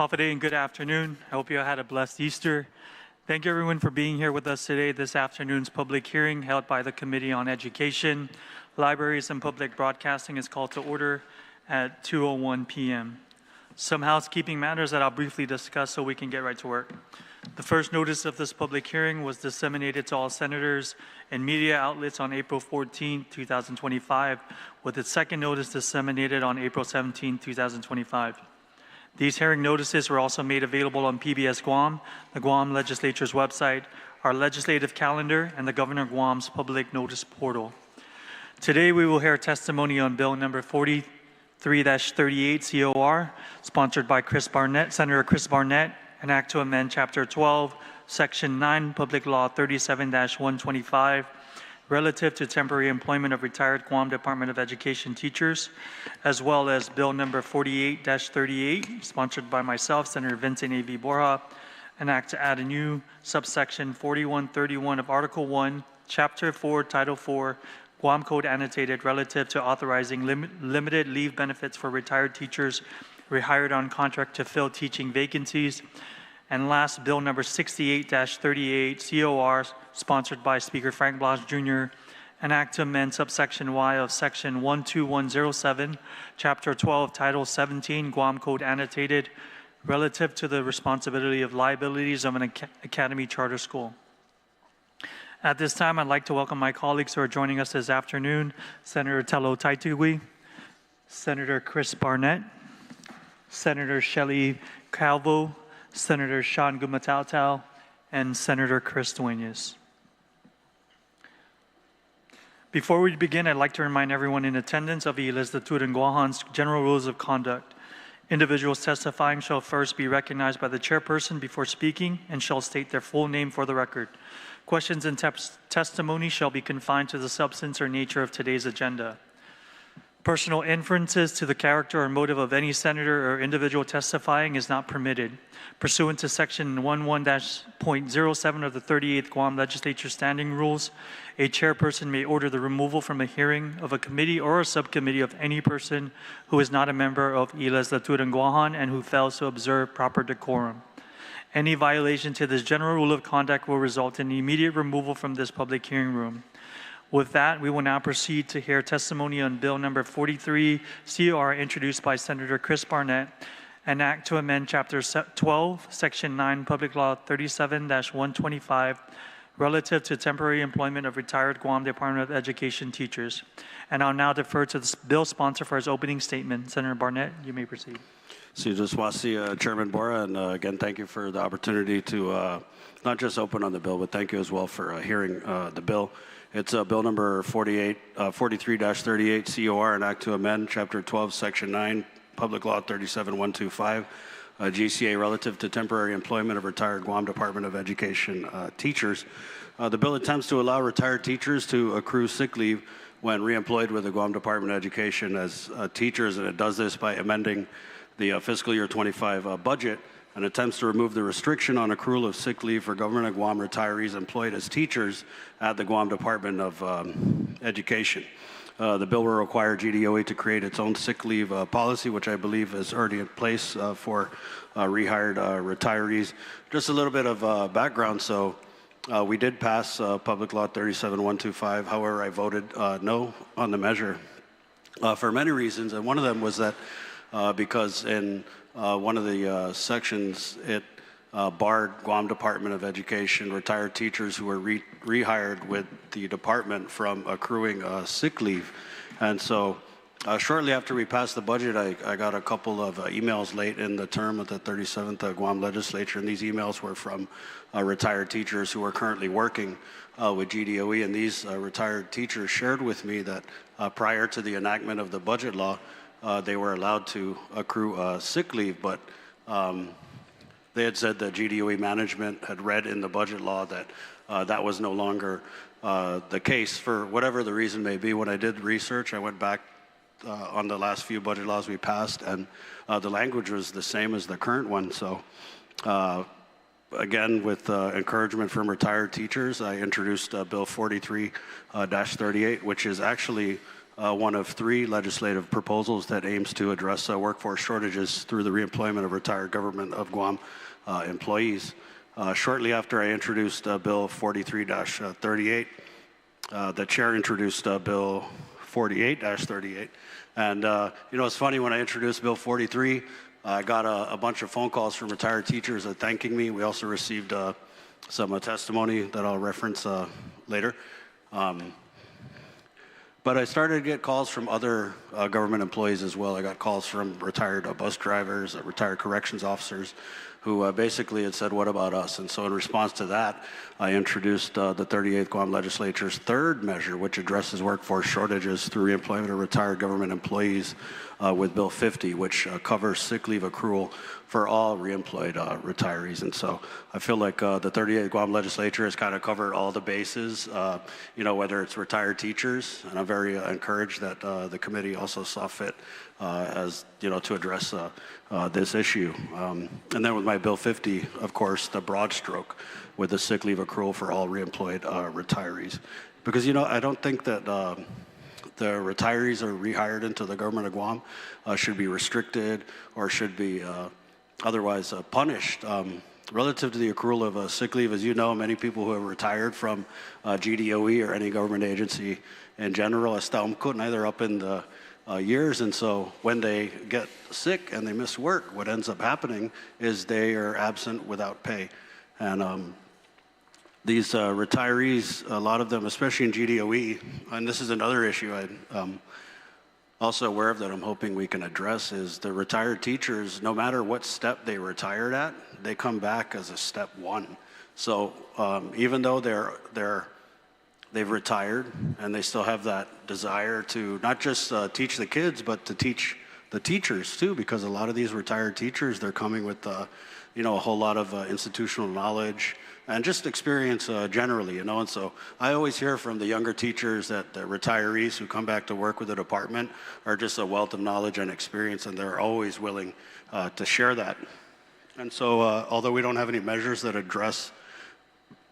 Holiday and good afternoon. I hope you all had a blessed Easter. Thank you everyone for being here with us today. This afternoon's public hearing held by the Committee on Education, Libraries, and Public Broadcasting is called to order at 2:01 p.m. Some housekeeping matters that I'll briefly discuss so we can get right to work. The first notice of this public hearing was disseminated to all senators and media outlets on April 14, 2025, with its second notice disseminated on April 17, 2025. These hearing notices were also made available on PBS Guam, the Guam Legislature's website, our legislative calendar, and the Governor of Guam's public notice portal. Today we will hear testimony on Bill number 43-38 COR, sponsored by Senator Chris Barnett, an act to amend Chapter 12, Section 9, Public Law 37-125, relative to temporary employment of retired Guam Department of Education teachers, as well as Bill number 48-38, sponsored by myself, Senator Vincent A.V. Borja, an act to add a new subsection 4131 of Article 1, Chapter 4, Title 4, Guam Code Annotated, relative to authorizing limited leave benefits for retired teachers rehired on contract to fill teaching vacancies. And last, Bill number 68-38 COR, sponsored by Speaker Frank Blas Jr., an act to amend subsection Y of Section 12107, Chapter 12, Title 17, Guam Code Annotated, relative to the responsibility of liabilities of an academy charter school. At this time, I'd like to welcome my colleagues who are joining us this afternoon: Senator Tello Taitui, Senator Chris Barnett, Senator Shelley Calvo, Senator Sean Gumatautau, and Senator Chris Duenas. Before we begin, I'd like to remind everyone in attendance of the Legislature and Guahan's general rules of conduct. Individuals testifying shall first be recognized by the chairperson before speaking and shall state their full name for the record. Questions and testimony shall be confined to the substance or nature of today's agenda. Personal inferences to the character or motive of any senator or individual testifying is not permitted. Pursuant to Section 11-.07 of the 38th Guam Legislature Standing Rules, a chairperson may order the removal from a hearing of a committee or a subcommittee of any person who is not a member of Legislature and Guahan and who fails to observe proper decorum. Any violation to this general rule of conduct will result in immediate removal from this public hearing room. With that, we will now proceed to hear testimony on Bill number 43 COR, introduced by Senator Chris Barnett, an act to amend Chapter 12, Section 9, Public Law 37-125, relative to temporary employment of retired Guam Department of Education teachers. And I'll now defer to the bill sponsor for his opening statement. Senator Barnett, you may proceed. Sujaswasi, Chairman Borja, and again, thank you for the opportunity to not just open on the bill, but thank you as well for hearing the bill. It's Bill number 43-38 COR, an act to amend Chapter 12, Section 9, Public Law 37-125, GCA, relative to temporary employment of retired Guam Department of Education teachers. The bill attempts to allow retired teachers to accrue sick leave when reemployed with the Guam Department of Education as teachers, and it does this by amending the fiscal year 25 budget, and attempts to remove the restriction on accrual of sick leave for Government of Guam retirees employed as teachers at the Guam Department of Education. The bill will require GDOE to create its own sick leave policy, which I believe is already in place for rehired retirees. Just a little bit of background. So we did pass Public Law 37-125. However, I voted no on the measure for many reasons, and one of them was that because in one of the sections, it barred Guam Department of Education retired teachers who were rehired with the department from accruing sick leave. And so shortly after we passed the budget, I got a couple of emails late in the term of the 37th Guam Legislature, and these emails were from retired teachers who are currently working with GDOE, and these retired teachers shared with me that prior to the enactment of the budget law, they were allowed to accrue sick leave, but they had said that GDOE management had read in the budget law that that was no longer the case for whatever the reason may be. When I did research, I went back on the last few budget laws we passed, and the language was the same as the current one. So again, with encouragement from retired teachers, I introduced Bill 43-38, which is actually one of 3 legislative proposals that aims to address workforce shortages through the reemployment of retired government of Guam employees. Shortly after I introduced Bill 43-38, the chair introduced Bill 48-38. And, it's funny, when I introduced Bill 43, I got a bunch of phone calls from retired teachers thanking me. We also received some testimony that I'll reference later. But I started to get calls from other government employees as well. I got calls from retired bus drivers, retired corrections officers, who basically had said, what about us? And so in response to that, I introduced the 38th Guam Legislature's 3rd measure, which addresses workforce shortages through reemployment of retired government employees with Bill 50, which covers sick leave accrual for all reemployed retirees. And so I feel like the 38th Guam Legislature has kind of covered all the bases, whether it's retired teachers, and I'm very encouraged that the committee also saw fit to address this issue. And then with my Bill 50, of course, the broad stroke with the sick leave accrual for all reemployed retirees. Because, I don't think that the retirees are rehired into the government of Guam should be restricted or should be otherwise punished. Relative to the accrual of sick leave, as you know, many people who have retired from GDOE or any government agency in general, they're up in the years, and so when they get sick and they miss work, what ends up happening is they are absent without pay. And these retirees, a lot of them, especially in GDOE, and this is another issue I'm also aware of that I'm hoping we can address, is the retired teachers, no matter what step they retired at, they come back as a step 1. So even though they've retired and they still have that desire to not just teach the kids, but to teach the teachers too, because a lot of these retired teachers, they're coming with a whole lot of institutional knowledge and just experience generally, and so I always hear from the younger teachers that the retirees who come back to work with the department are just a wealth of knowledge and experience, and they're always willing to share that. And so although we don't have any measures that address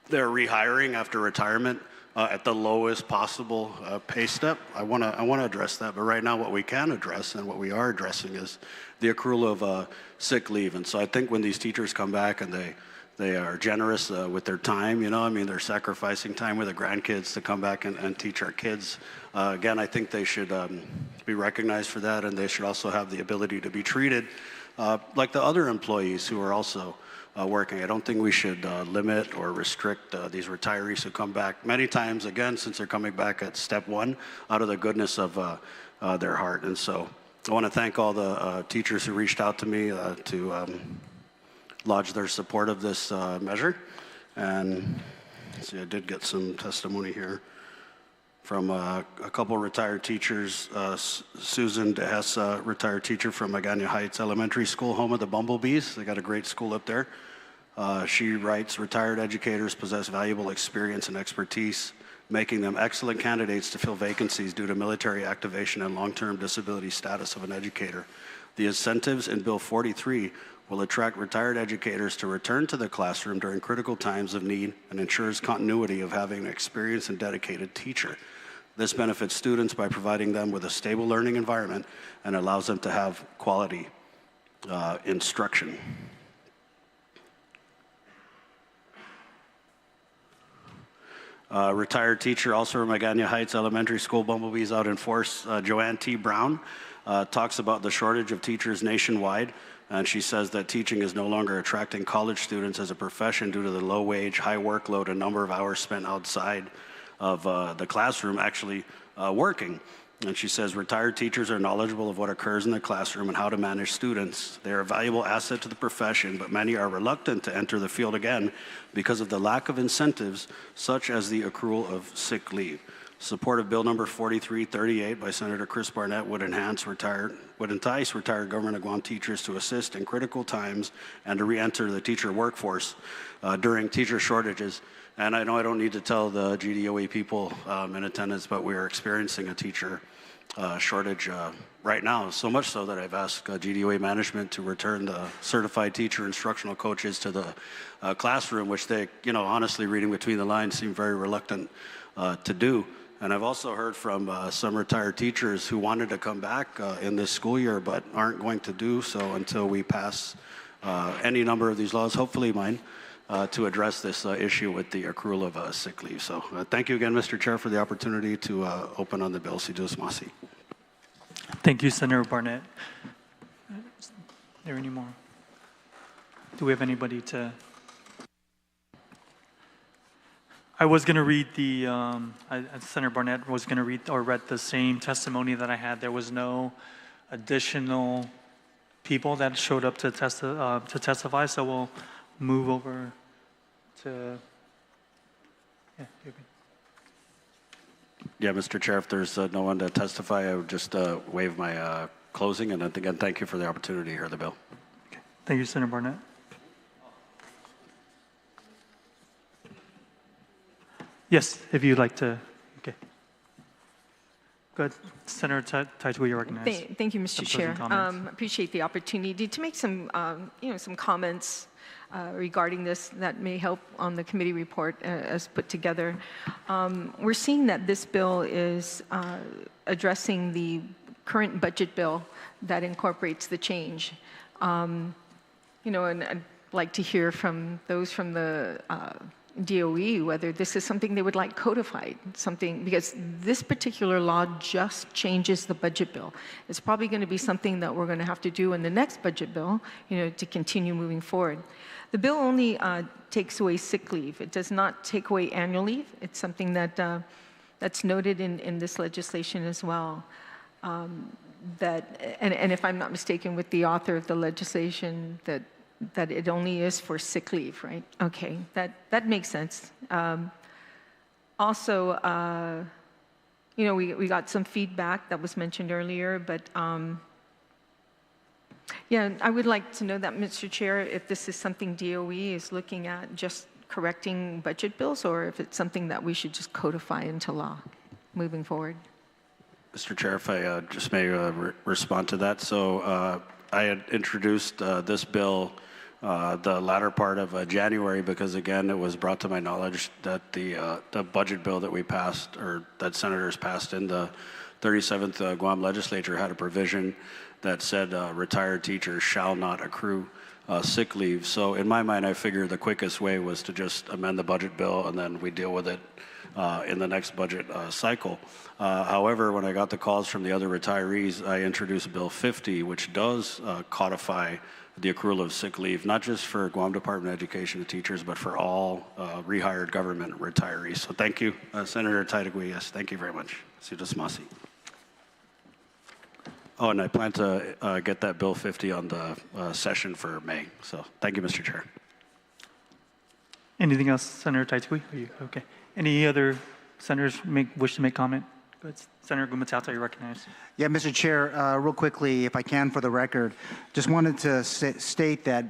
their rehiring after retirement at the lowest possible pay step, I want to address that. But right now what we can address and what we are addressing is the accrual of sick leave. And so I think when these teachers come back and they are generous with their time, they're sacrificing time with their grandkids to come back and teach our kids. Again, I think they should be recognized for that, and they should also have the ability to be treated like the other employees who are also working. I don't think we should limit or restrict these retirees who come back many times, again, since they're coming back at step 1 out of the goodness of their heart. And so I want to thank all the teachers who reached out to me to lodge their support of this measure. And see, I did get some testimony here from a couple retired teachers. Susan DeHess, retired teacher from Magana Heights Elementary School, home of the Bumblebees. They got a great school up there. She writes, retired educators possess valuable experience and expertise, making them excellent candidates to fill vacancies due to military activation and long-term disability status of an educator. The incentives in Bill 43 will attract retired educators to return to the classroom during critical times of need and ensures continuity of having an experienced and dedicated teacher. This benefits students by providing them with a stable learning environment and allows them to have quality instruction. Retired teacher also from Magana Heights Elementary School, Bumblebees out in Force, Joanne T. Brown, talks about the shortage of teachers nationwide. And she says that teaching is no longer attracting college students as a profession due to the low wage, high workload, and number of hours spent outside of the classroom actually working. And she says retired teachers are knowledgeable of what occurs in the classroom and how to manage students. They are a valuable asset to the profession, but many are reluctant to enter the field again because of the lack of incentives, such as the accrual of sick leave. Support of Bill number 4338 by Senator Chris Barnett would entice retired government of Guam teachers to assist in critical times and to re-enter the teacher workforce during teacher shortages. And I know I don't need to tell the GDOE people in attendance, but we are experiencing a teacher shortage right now, so much so that I've asked GDOE management to return the certified teacher instructional coaches to the classroom, which they, honestly, reading between the lines, seem very reluctant to do. And I've also heard from some retired teachers who wanted to come back in this school year but aren't going to do so until we pass any number of these laws, hopefully mine, to address this issue with the accrual of sick leave. So thank you again, Mr. Chair, for the opportunity to open on the bill. Si Dios masi. Thank you, Senator Barnett. Is there any more? Do we have anybody to? I was going to read the, Senator Barnett was going to read or read the same testimony that I had. There was no additional people that showed up to testify, so we'll move over to, yeah, you can. Yeah, Mr. Chair, if there's no one to testify, I would just waive my closing. And again, thank you for the opportunity to hear the bill. Okay. Thank you, Senator Barnett. Yes, if you'd like to, okay. Go ahead, Senator Taitu, you're recognized. Thank you, Mr. Chair. Appreciate the opportunity to make some, some comments regarding this that may help on the committee report as put together. We're seeing that this bill is addressing the current budget bill that incorporates the change. And I'd like to hear from those from the DOE whether this is something they would like codified, because this particular law just changes the budget bill. It's probably going to be something that we're going to have to do in the next budget bill, to continue moving forward. The bill only takes away sick leave. It does not take away annual leave. It's something that that's noted in this legislation as well. And if I'm not mistaken with the author of the legislation, that it only is for sick leave, right? Okay, that makes sense. Also, we got some feedback that was mentioned earlier, but yeah, I would like to know that, Mr. Chair, if this is something DOE is looking at just correcting budget bills, or if it's something that we should just codify into law moving forward. Mr. Chair, if I just may respond to that. So I had introduced this bill the latter part of January because, again, it was brought to my knowledge that the budget bill that we passed, or that senators passed in the 37th Guam legislature, had a provision that said retired teachers shall not accrue sick leave. So in my mind, I figured the quickest way was to just amend the budget bill and then we deal with it in the next budget cycle. However, when I got the calls from the other retirees, I introduced Bill 50, which does codify the accrual of sick leave, not just for Guam Department of Education teachers, but for all rehired government retirees. So thank you, Senator Taitagui. Yes, thank you very much. Si Dios masi. Oh, and I plan to get that Bill 50 on the session for May. So thank you, Mr. Chair. Anything else, Senator Taitagui? Okay. Any other senators wish to make comment? Go ahead. Senator Gumatata, you're recognized. Yeah, Mr. Chair, real quickly, if I can, for the record, just wanted to state that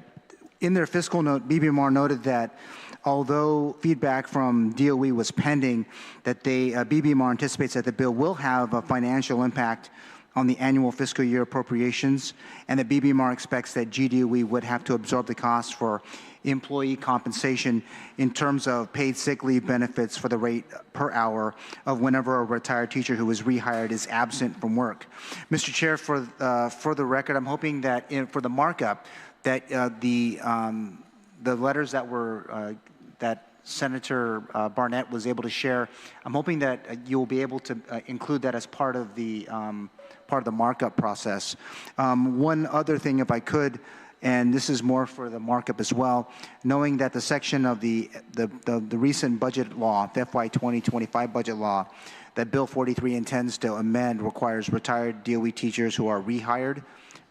in their fiscal note, BBMR noted that although feedback from DOE was pending, that BBMR anticipates that the bill will have a financial impact on the annual fiscal year appropriations, and that BBMR expects that GDOE would have to absorb the cost for employee compensation in terms of paid sick leave benefits for the rate per hour of whenever a retired teacher who is rehired is absent from work. Mr. Chair, for the record, I'm hoping that for the markup, that the letters that were that Senator Barnett was able to share, I'm hoping that you'll be able to include that as part of the markup process. One other thing, if I could, and this is more for the markup as well, knowing that the section of the recent budget law, the FY 2025 budget law, that Bill 43 intends to amend requires retired DOE teachers who are rehired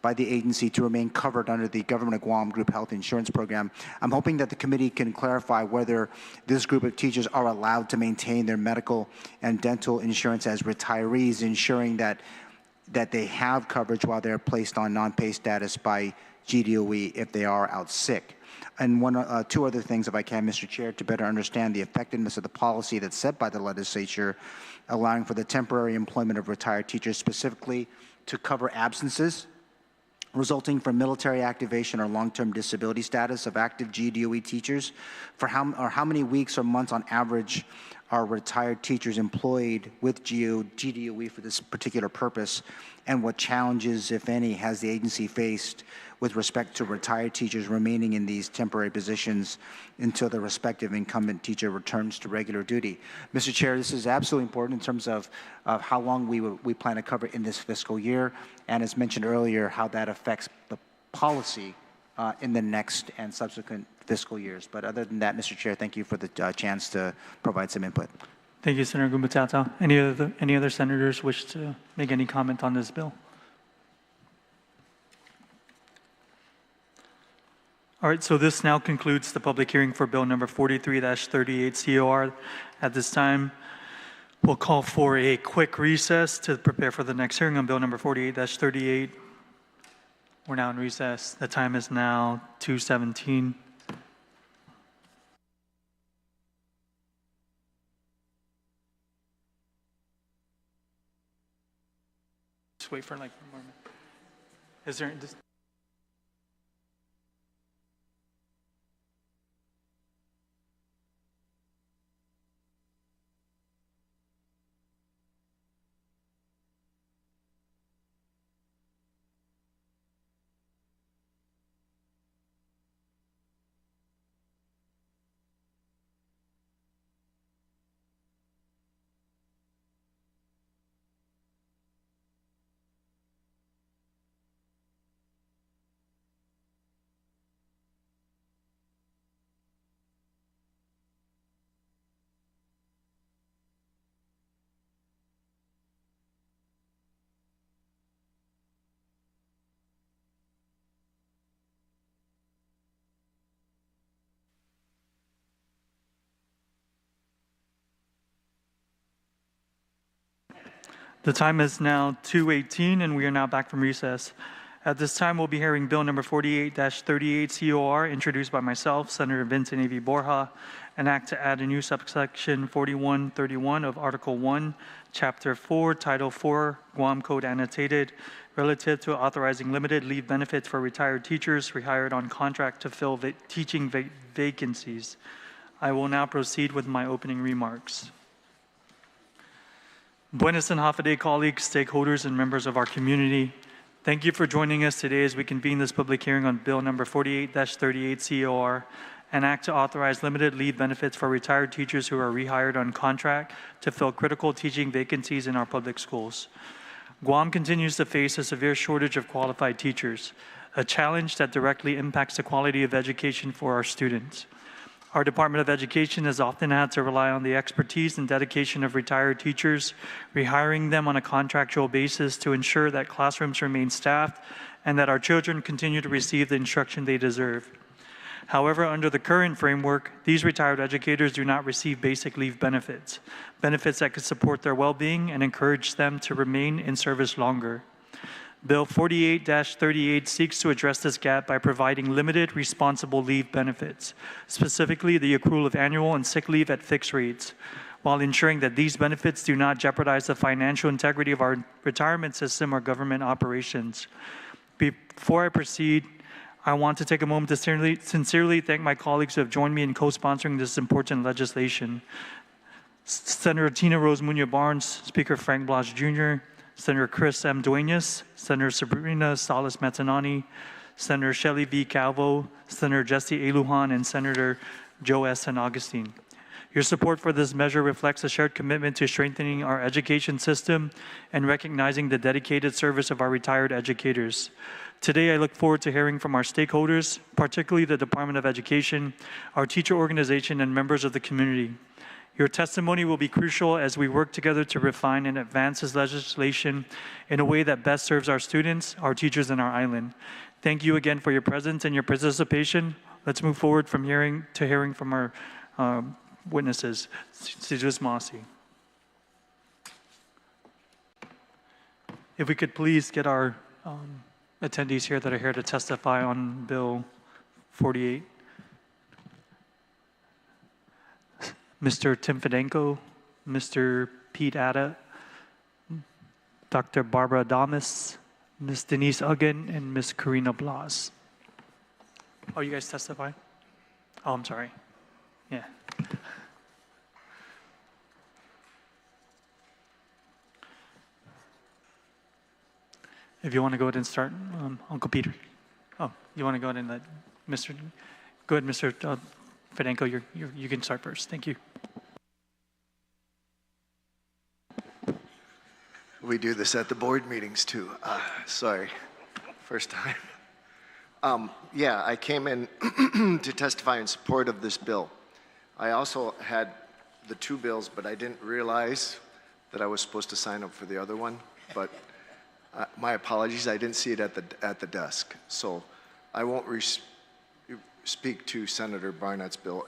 by the agency to remain covered under the Government of Guam Group Health Insurance Program. I'm hoping that the committee can clarify whether this group of teachers are allowed to maintain their medical and dental insurance as retirees, ensuring that they have coverage while they're placed on non-pay status by GDOE if they are out sick. And two other things, if I can, Mr. Chair, to better understand the effectiveness of the policy that's set by the legislature, allowing for the temporary employment of retired teachers, specifically to cover absences resulting from military activation or long-term disability status of active GDOE teachers, for how many weeks or months on average are retired teachers employed with GDOE for this particular purpose, and what challenges, if any, has the agency faced with respect to retired teachers remaining in these temporary positions until the respective incumbent teacher returns to regular duty. Mr. Chair, this is absolutely important in terms of how long we plan to cover in this fiscal year, and as mentioned earlier, how that affects the policy in the next and subsequent fiscal years. But other than that, Mr. Chair, thank you for the chance to provide some input. Thank you, Senator Gumbatata. Any other senators wish to make any comment on this bill? All right, so this now concludes the public hearing for Bill number 43-38 COR. At this time, we'll call for a quick recess to prepare for the next hearing on Bill number 48-38. We're now in recess. The time is now 2:17. Just wait for like one more minute. Is there... The time is now 2:18, and we are now back from recess. At this time, we'll be hearing Bill number 48-38 COR, introduced by myself, Senator Vincent A.V. Borja, an act to add a new subsection 4131 of Article 1, Chapter 4, Title 4, Guam Code Annotated, relative to authorizing limited leave benefits for retired teachers rehired on contract to fill teaching vacancies. I will now proceed with my opening remarks. Buenas and Hafa Day, colleagues, stakeholders, and members of our community. Thank you for joining us today as we convene this public hearing on Bill number 48-38 COR, an act to authorize limited leave benefits for retired teachers who are rehired on contract to fill critical teaching vacancies in our public schools. Guam continues to face a severe shortage of qualified teachers, a challenge that directly impacts the quality of education for our students. Our Department of Education has often had to rely on the expertise and dedication of retired teachers, rehiring them on a contractual basis to ensure that classrooms remain staffed and that our children continue to receive the instruction they deserve. However, under the current framework, these retired educators do not receive basic leave benefits, benefits that could support their well-being and encourage them to remain in service longer. Bill 48-38 seeks to address this gap by providing limited responsible leave benefits, specifically the accrual of annual and sick leave at fixed rates, while ensuring that these benefits do not jeopardize the financial integrity of our retirement system or government operations. Before I proceed, I want to take a moment to sincerely thank my colleagues who have joined me in co-sponsoring this important legislation. Senator Tina Rose Munoz-Barnes, Speaker Frank Blas Jr., Senator Chris M. Duenas, Senator Sabrina Salas-Matanani, Senator Shelley V. Calvo, Senator Jesse A. Lujan, and Senator Joe S. San Agustin. Your support for this measure reflects a shared commitment to strengthening our education system and recognizing the dedicated service of our retired educators. Today, I look forward to hearing from our stakeholders, particularly the Department of Education, our teacher organization, and members of the community. Your testimony will be crucial as we work together to refine and advance this legislation in a way that best serves our students, our teachers, and our island. Thank you again for your presence and your participation. Let's move forward from hearing from our witnesses. Sijus Masi. If we could please get our attendees here that are here to testify on Bill 48. Mr. Tim Fedenko, Mr. Pete Atta, Dr. Barbara Adamas, Ms. Denise Uggan, and Ms. Karina Blas. Oh, you guys testify? Oh, I'm sorry. Yeah. If you want to go ahead and start, Uncle Peter. Oh, you want to go ahead and let go ahead, Mr. Fedenko, you can start first. Thank you. We do this at the board meetings too. Sorry, first time. Yeah, I came in to testify in support of this bill. I also had the two bills, but I didn't realize that I was supposed to sign up for the other one. But my apologies, I didn't see it at the desk. So I won't speak to Senator Barnett's bill.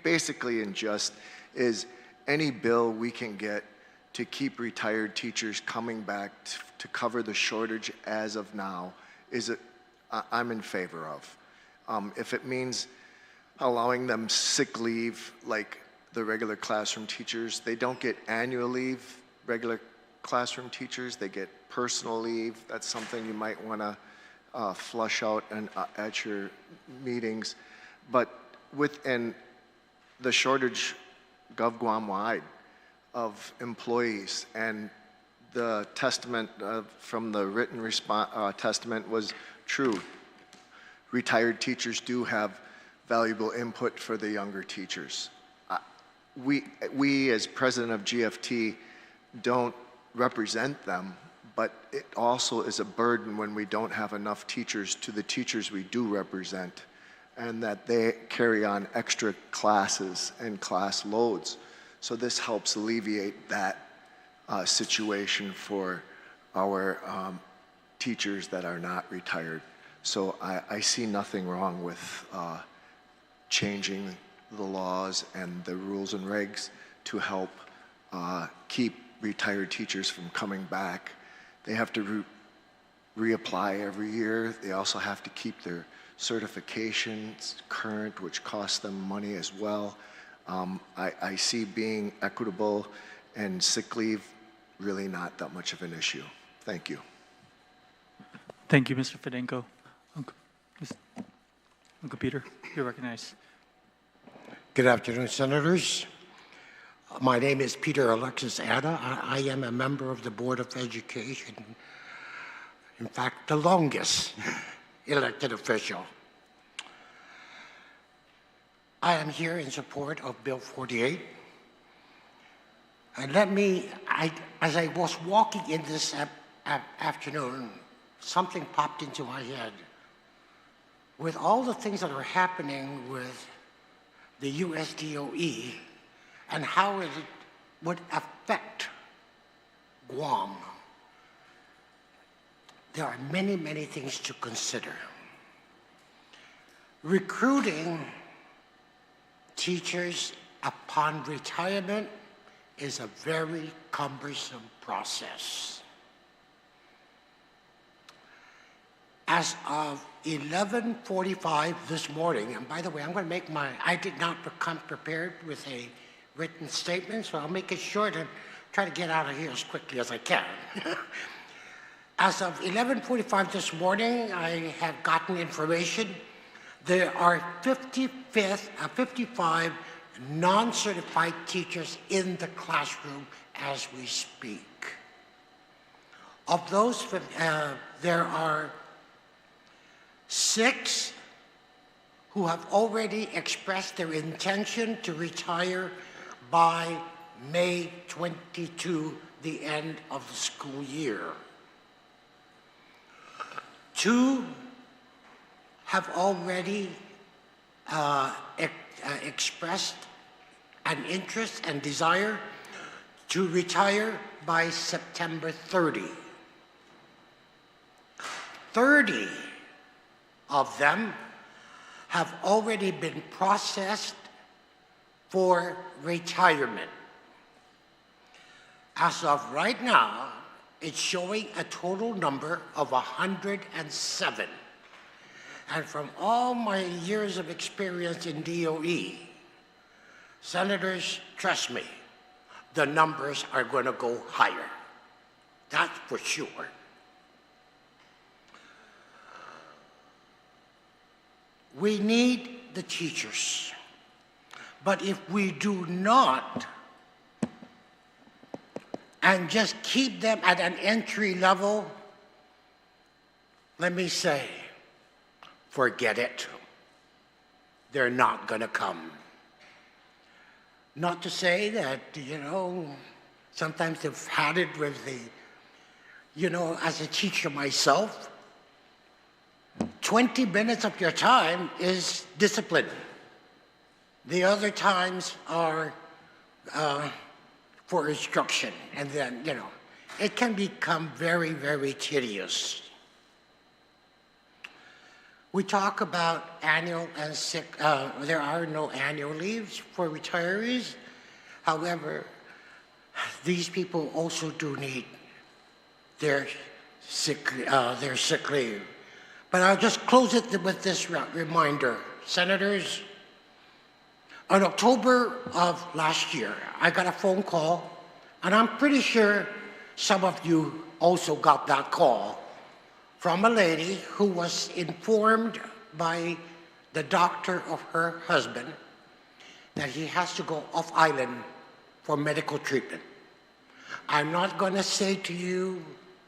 Basically, in just is any bill we can get to keep retired teachers coming back to cover the shortage as of now I'm in favor of. If it means allowing them sick leave like the regular classroom teachers, they don't get annual leave, regular classroom teachers, they get personal leave. That's something you might want to flush out at your meetings. But within the shortage Guam wide of employees, and the testament from the written testament was true. Retired teachers do have valuable input for the younger teachers. We as president of GFT don't represent them, but it also is a burden when we don't have enough teachers to the teachers we do represent, and that they carry on extra classes and class loads. So this helps alleviate that situation for our teachers that are not retired. So I see nothing wrong with changing the laws and the rules and regs to help keep retired teachers from coming back. They have to reapply every year. They also have to keep their certifications current, which costs them money as well. I see being equitable and sick leave really not that much of an issue. Thank you. Thank you, Mr. Fedenko. Uncle Peter, you're recognized. Good afternoon, Senators. My name is Peter Alexis Ada. I am a member of the Board of Education. In fact, the longest elected official. I am here in support of Bill 48. And as I was walking in this afternoon, something popped into my head. With all the things that are happening with the US DOE and how it would affect Guam, there are many, many things to consider. Recruiting teachers upon retirement is a very cumbersome process. As of 11:45 this morning, and by the way, I'm going to make I did not become prepared with a written statement, so I'll make it short and try to get out of here as quickly as I can. As of 11:45 this morning, I have gotten information. There are 55 non-certified teachers in the classroom as we speak. Of those, there are 6 who have already expressed their intention to retire by May 22, the end of the school year. 2 have already expressed an interest and desire to retire by September 30. 30 of them have already been processed for retirement. As of right now, it's showing a total number of 107. And from all my years of experience in DOE, Senators, trust me, the numbers are going to go higher. That's for sure. We need the teachers. But if we do not, and just keep them at an entry level, let me say, forget it. They're not going to come. Not to say that, sometimes they've had it with as a teacher myself, 20 minutes of your time is discipline. The other times are for instruction. And then, it can become very, very tedious. We talk about annual and sick, there are no annual leaves for retirees. However, these people also do need their sick leave. But I'll just close it with this reminder. Senators, in October of last year, I got a phone call, and I'm pretty sure some of you also got that call from a lady who was informed by the doctor of her husband that he has to go off island for medical treatment. I'm not going to say to you,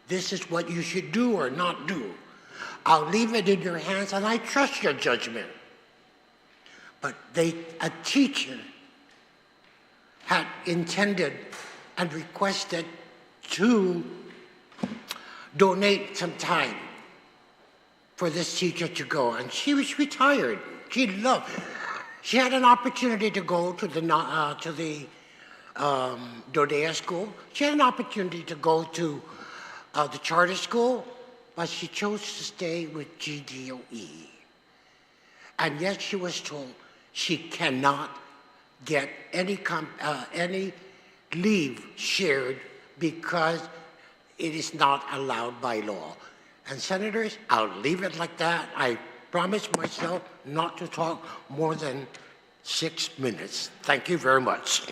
this is what you should do or not do. I'll leave it in your hands, and I trust your judgment. But a teacher had intended and requested to donate some time for this teacher to go. And she was retired. She had an opportunity to go to the Dodea school. She had an opportunity to go to the charter school, but she chose to stay with GDOE. And yet she was told she cannot get any leave shared because it is not allowed by law. And senators, I'll leave it like that. I promise myself not to talk more than 6 minutes. Thank you very much.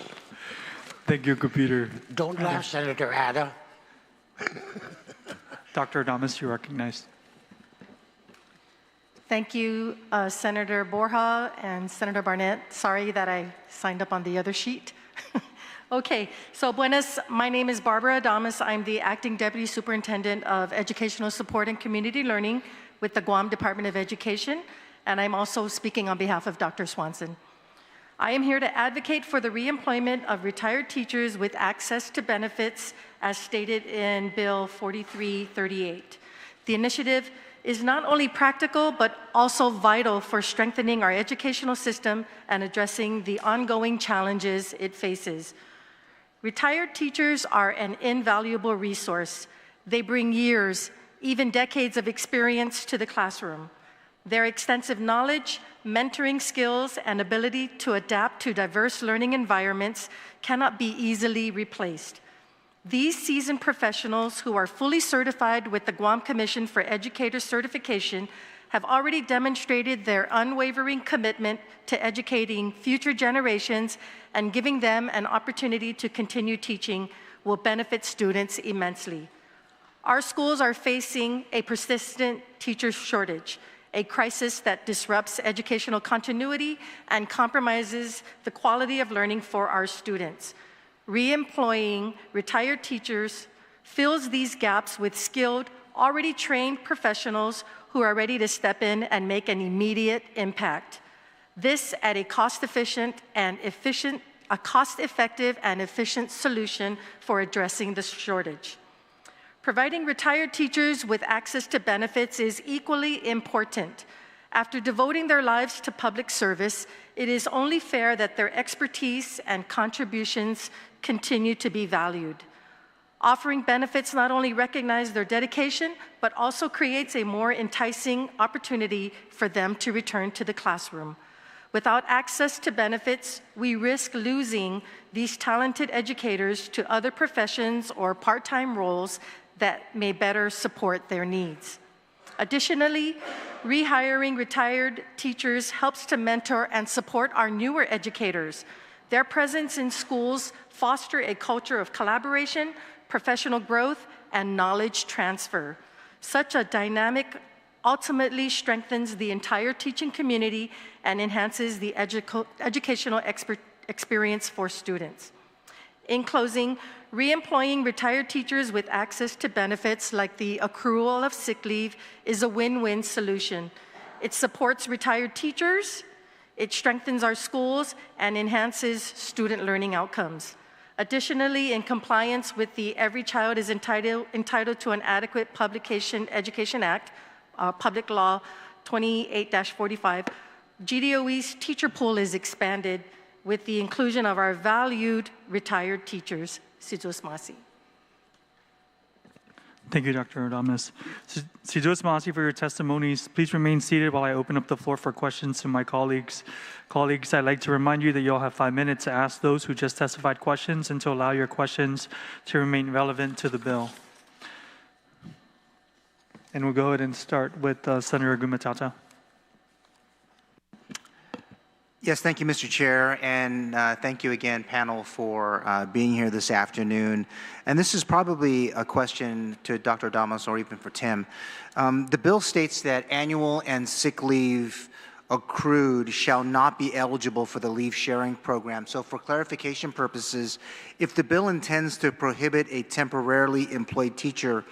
Thank you, Computer. Don't laugh, Senator Ada. Dr. Adames, you're recognized. Thank you, Senator Borja and Senator Barnett. Sorry that I signed up on the other sheet. Okay, so buenas, my name is Barbara Adames. I'm the Acting Deputy Superintendent of Educational Support and Community Learning with the Guam Department of Education, and I'm also speaking on behalf of Dr. Swanson. I am here to advocate for the reemployment of retired teachers with access to benefits as stated in Bill 4338. The initiative is not only practical, but also vital for strengthening our educational system and addressing the ongoing challenges it faces. Retired teachers are an invaluable resource. They bring years, even decades of experience to the classroom. Their extensive knowledge, mentoring skills, and ability to adapt to diverse learning environments cannot be easily replaced. These seasoned professionals who are fully certified with the Guam Commission for Educator Certification have already demonstrated their unwavering commitment to educating future generations, and giving them an opportunity to continue teaching will benefit students immensely. Our schools are facing a persistent teacher shortage, a crisis that disrupts educational continuity and compromises the quality of learning for our students. Reemploying retired teachers fills these gaps with skilled, already trained professionals who are ready to step in and make an immediate impact. This at a cost-effective and efficient solution for addressing the shortage. Providing retired teachers with access to benefits is equally important. After devoting their lives to public service, it is only fair that their expertise and contributions continue to be valued. Offering benefits not only recognizes their dedication, but also creates a more enticing opportunity for them to return to the classroom. Without access to benefits, we risk losing these talented educators to other professions or part-time roles that may better support their needs. Additionally, rehiring retired teachers helps to mentor and support our newer educators. Their presence in schools foster a culture of collaboration, professional growth, and knowledge transfer. Such a dynamic ultimately strengthens the entire teaching community and enhances the educational experience for students. In closing, reemploying retired teachers with access to benefits like the accrual of sick leave is a win-win solution. It supports retired teachers, it strengthens our schools, and enhances student learning outcomes. Additionally, in compliance with the Every Child is entitled to an Adequate Public Education Act, Public Law 28-45, GDOE's teacher pool is expanded with the inclusion of our valued retired teachers. Sidos Masi. Thank you, Dr. Adames. Sidos Masi, for your testimonies. Please remain seated while I open up the floor for questions to my colleagues. Colleagues, I'd like to remind you that you'll have 5 minutes to ask those who just testified questions and to allow your questions to remain relevant to the bill. And we'll go ahead and start with Senator Gumatata. Yes, thank you, Mr. Chair, and thank you again, panel, for being here this afternoon. And this is probably a question to Dr. Adames or even for Tim. The bill states that annual and sick leave accrued shall not be eligible for the leave sharing program. So for clarification purposes, if the bill intends to prohibit a temporarily employed teacher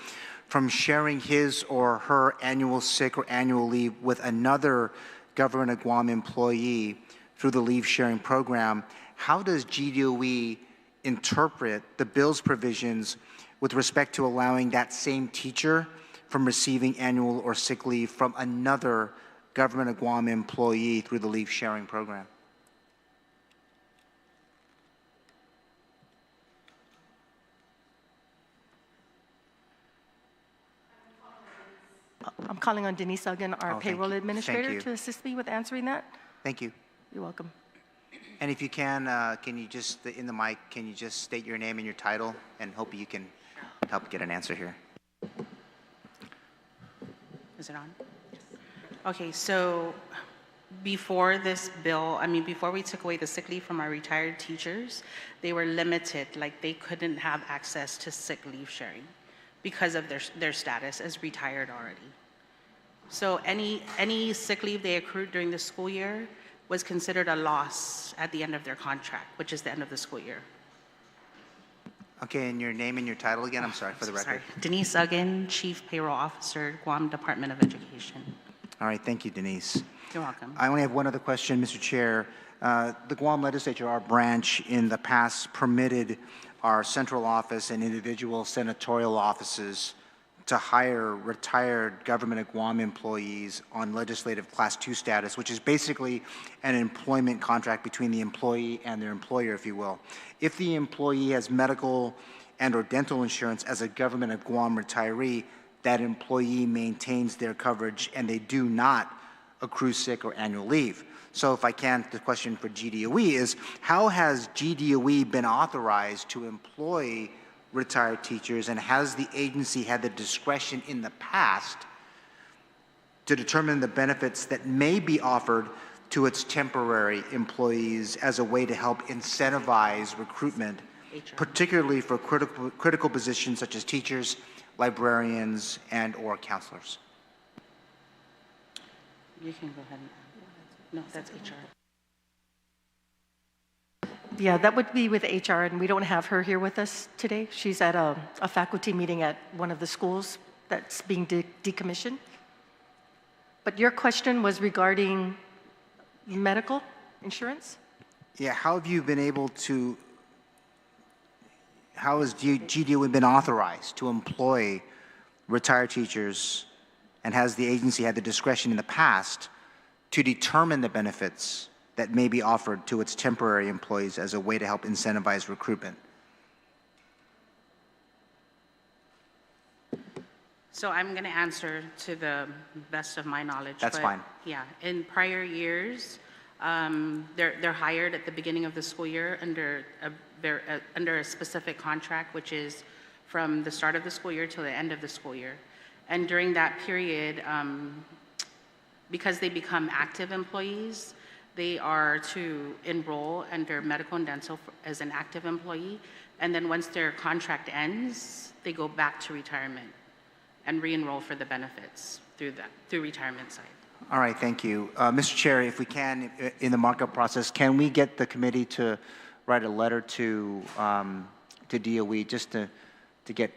from sharing his or her annual sick or annual leave with another Government of Guam employee through the leave sharing program, how does GDOE interpret the bill's provisions with respect to allowing that same teacher from receiving annual or sick leave from another Government of Guam employee through the leave sharing program? I'm calling on Denise Uggan, our payroll administrator, you. to assist me with answering that. Thank you. You're welcome. And if you can you just, in the mic, can you just state your name and your title, and hope you can help get an answer here. Is it on? Okay, so before this bill, before we took away the sick leave from our retired teachers, they were limited, like they couldn't have access to sick leave sharing because of their status as retired already. So any sick leave they accrued during the school year was considered a loss at the end of their contract, which is the end of the school year. Okay, and your name and your title again? I'm sorry, for the record. Sorry. Denise Uggan, Chief Payroll Officer, Guam Department of Education. All right, thank you, Denise. You're welcome. I only have one other question, Mr. Chair. The Guam Legislature, our branch, in the past permitted our central office and individual senatorial offices to hire retired Government of Guam employees on legislative Class 2 status, which is basically an employment contract between the employee and their employer, if you will. If the employee has medical and or dental insurance as a Government of Guam retiree, that employee maintains their coverage and they do not accrue sick or annual leave. So if I can, the question for GDOE is, how has GDOE been authorized to employ retired teachers, and has the agency had the discretion in the past to determine the benefits that may be offered to its temporary employees as a way to help incentivize recruitment, particularly for critical positions such as teachers, librarians, and or counselors? You can go ahead and no, that's HR. Yeah, that would be with HR, and we don't have her here with us today. She's at a faculty meeting at one of the schools that's being decommissioned. But your question was regarding medical insurance? Yeah, how have you been able to, how has GDOE been authorized to employ retired teachers, and has the agency had the discretion in the past to determine the benefits that may be offered to its temporary employees as a way to help incentivize recruitment? So I'm going to answer to the best of my knowledge. That's fine. Yeah, in prior years, they're hired at the beginning of the school year under a specific contract, which is from the start of the school year to the end of the school year. And during that period, because they become active employees, they are to enroll under medical and dental as an active employee. And then once their contract ends, they go back to retirement and re-enroll for the benefits through retirement side. All right, thank you. Mr. Chair, if we can, in the markup process, can we get the committee to write a letter to to DOE just to get,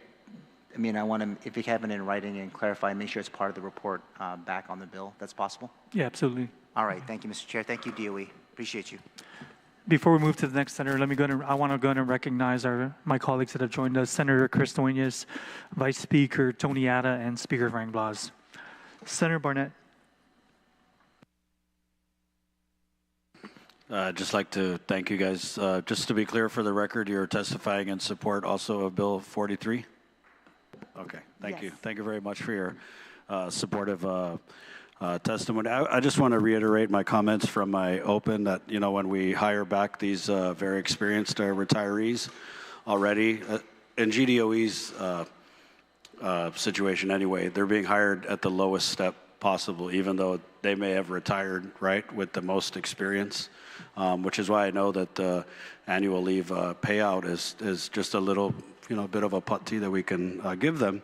I mean, I want to, if you have it in writing and clarify, make sure it's part of the report back on the bill. That's possible? Yeah, absolutely. All right. Thank you, Mr. Chair. Thank you, DOE. Appreciate you. Before we move to the next senator, I want to go ahead and recognize my colleagues that have joined us, Senator Chris Duenas, Vice Speaker Tony Atta, and Speaker Frank Blas. Senator Barnett. I'd just like to thank you guys. Just to be clear for the record, you're testifying in support also of Bill 43? Okay, thank you. Thank you very much for your supportive testimony. I just want to reiterate my comments from my open that, you know, when we hire back these very experienced retirees already, in GDOE's situation anyway, they're being hired at the lowest step possible, even though they may have retired, right, with the most experience, which is why I know that the annual leave payout is just a little, you know, bit of a putty that we can give them.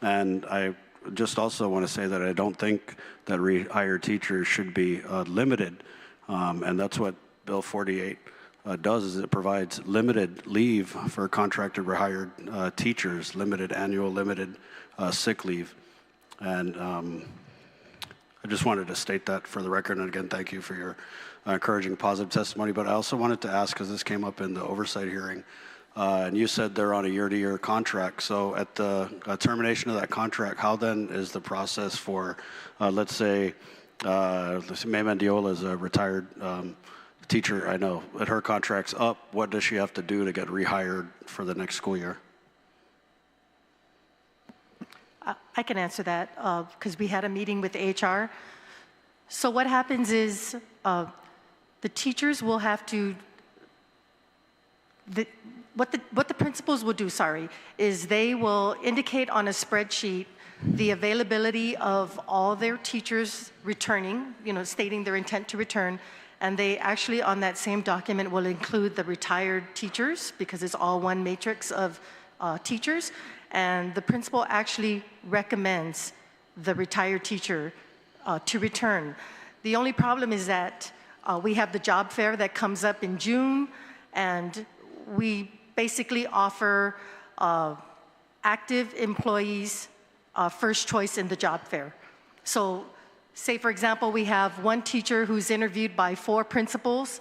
And I just also want to say that I don't think that rehired teachers should be limited, and that's what Bill 48 does, is it provides limited leave for contracted rehired teachers, limited annual, limited sick leave. And I just wanted to state that for the record, and again, thank you for your encouraging positive testimony. But I also wanted to ask, because this came up in the oversight hearing, and you said they're on a year-to-year contract. So at the termination of that contract, how then is the process for, let's say May Mendiola is a retired teacher, I know, but her contract's up. What does she have to do to get rehired for the next school year? I can answer that because we had a meeting with HR. So what happens is the teachers will have to, what the principals will do, is they will indicate on a spreadsheet the availability of all their teachers returning, you know, stating their intent to return, and they actually on that same document will include the retired teachers because it's all one matrix of teachers, and the principal actually recommends the retired teacher to return. The only problem is that we have the job fair that comes up in June, and we basically offer active employees first choice in the job fair. So say, for example, we have one teacher who's interviewed by 4 principals.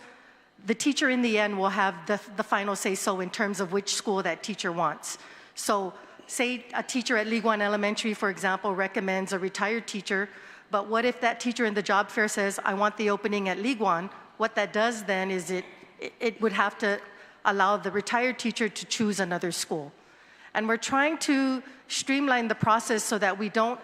The teacher in the end will have the final say-so in terms of which school that teacher wants. So say a teacher at League One Elementary, for example, recommends a retired teacher, but what if that teacher in the job fair says, I want the opening at League One? What that does then is it would have to allow the retired teacher to choose another school. And we're trying to streamline the process so that we don't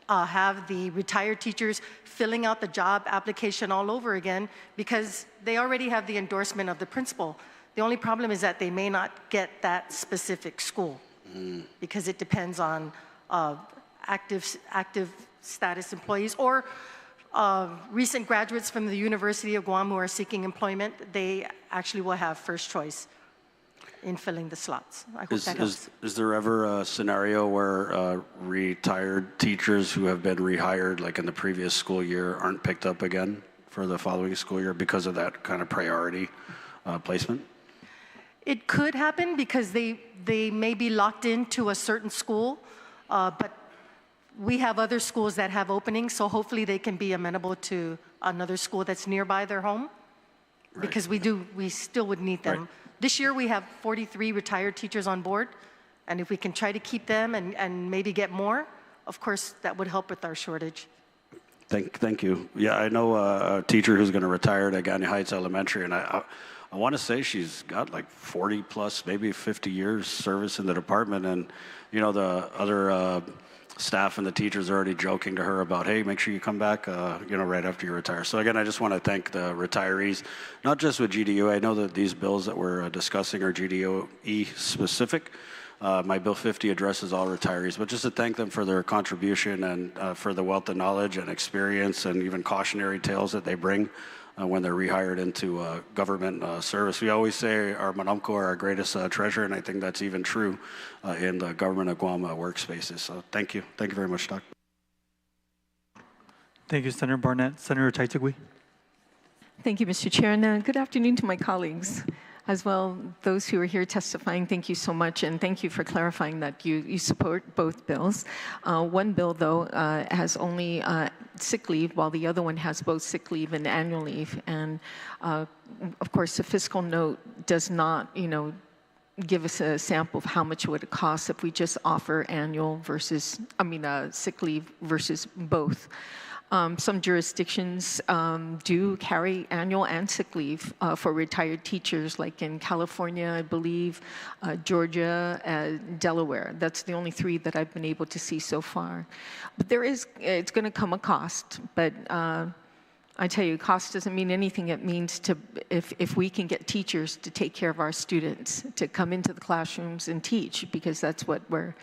have the retired teachers filling out the job application all over again because they already have the endorsement of the principal. The only problem is that they may not get that specific school because it depends on active status employees or recent graduates from the University of Guam who are seeking employment. They actually will have first choice in filling the slots. I hope that helps. Is there ever a scenario where retired teachers who have been rehired, like in the previous school year, aren't picked up again for the following school year because of that kind of priority placement? It could happen because they may be locked into a certain school, but we have other schools that have openings, so hopefully they can be amenable to another school that's nearby their home, right. Because we still would need them. Right. This year we have 43 retired teachers on board, and if we can try to keep them and maybe get more, of course that would help with our shortage. Thank you. Yeah, I know a teacher who's going to retire at Agani Heights Elementary, and I want to say she's got like 40 plus, maybe 50 years service in the department, and you know the other staff and the teachers are already joking to her about, hey, make sure you come back, you know, right after you retire. So again, I just want to thank the retirees, not just with GDOE. I know that these bills that we're discussing are GDOE specific. My Bill 50 addresses all retirees, but just to thank them for their contribution and for the wealth of knowledge and experience and even cautionary tales that they bring when they're rehired into government service. We always say our manamko are our greatest treasure, and I think that's even true in the government of Guam workspaces. So thank you. Thank you very much, Doc. Thank you, Senator Barnett. Senator Taitigui. Thank you, Mr. Chair, and good afternoon to my colleagues. As well, those who are here testifying, thank you so much, and thank you for clarifying that you support both bills. One bill, though, has only sick leave, while the other one has both sick leave and annual leave. And of course, the fiscal note does not, give us a sample of how much it would cost if we just offer annual versus, sick leave versus both. Some jurisdictions do carry annual and sick leave for retired teachers, like in California, I believe, Georgia, Delaware. That's the only three that I've been able to see so far. But it's going to come a cost. But I tell you, cost doesn't mean anything. It means if we can get teachers to take care of our students, to come into the classrooms and teach, because that's what we're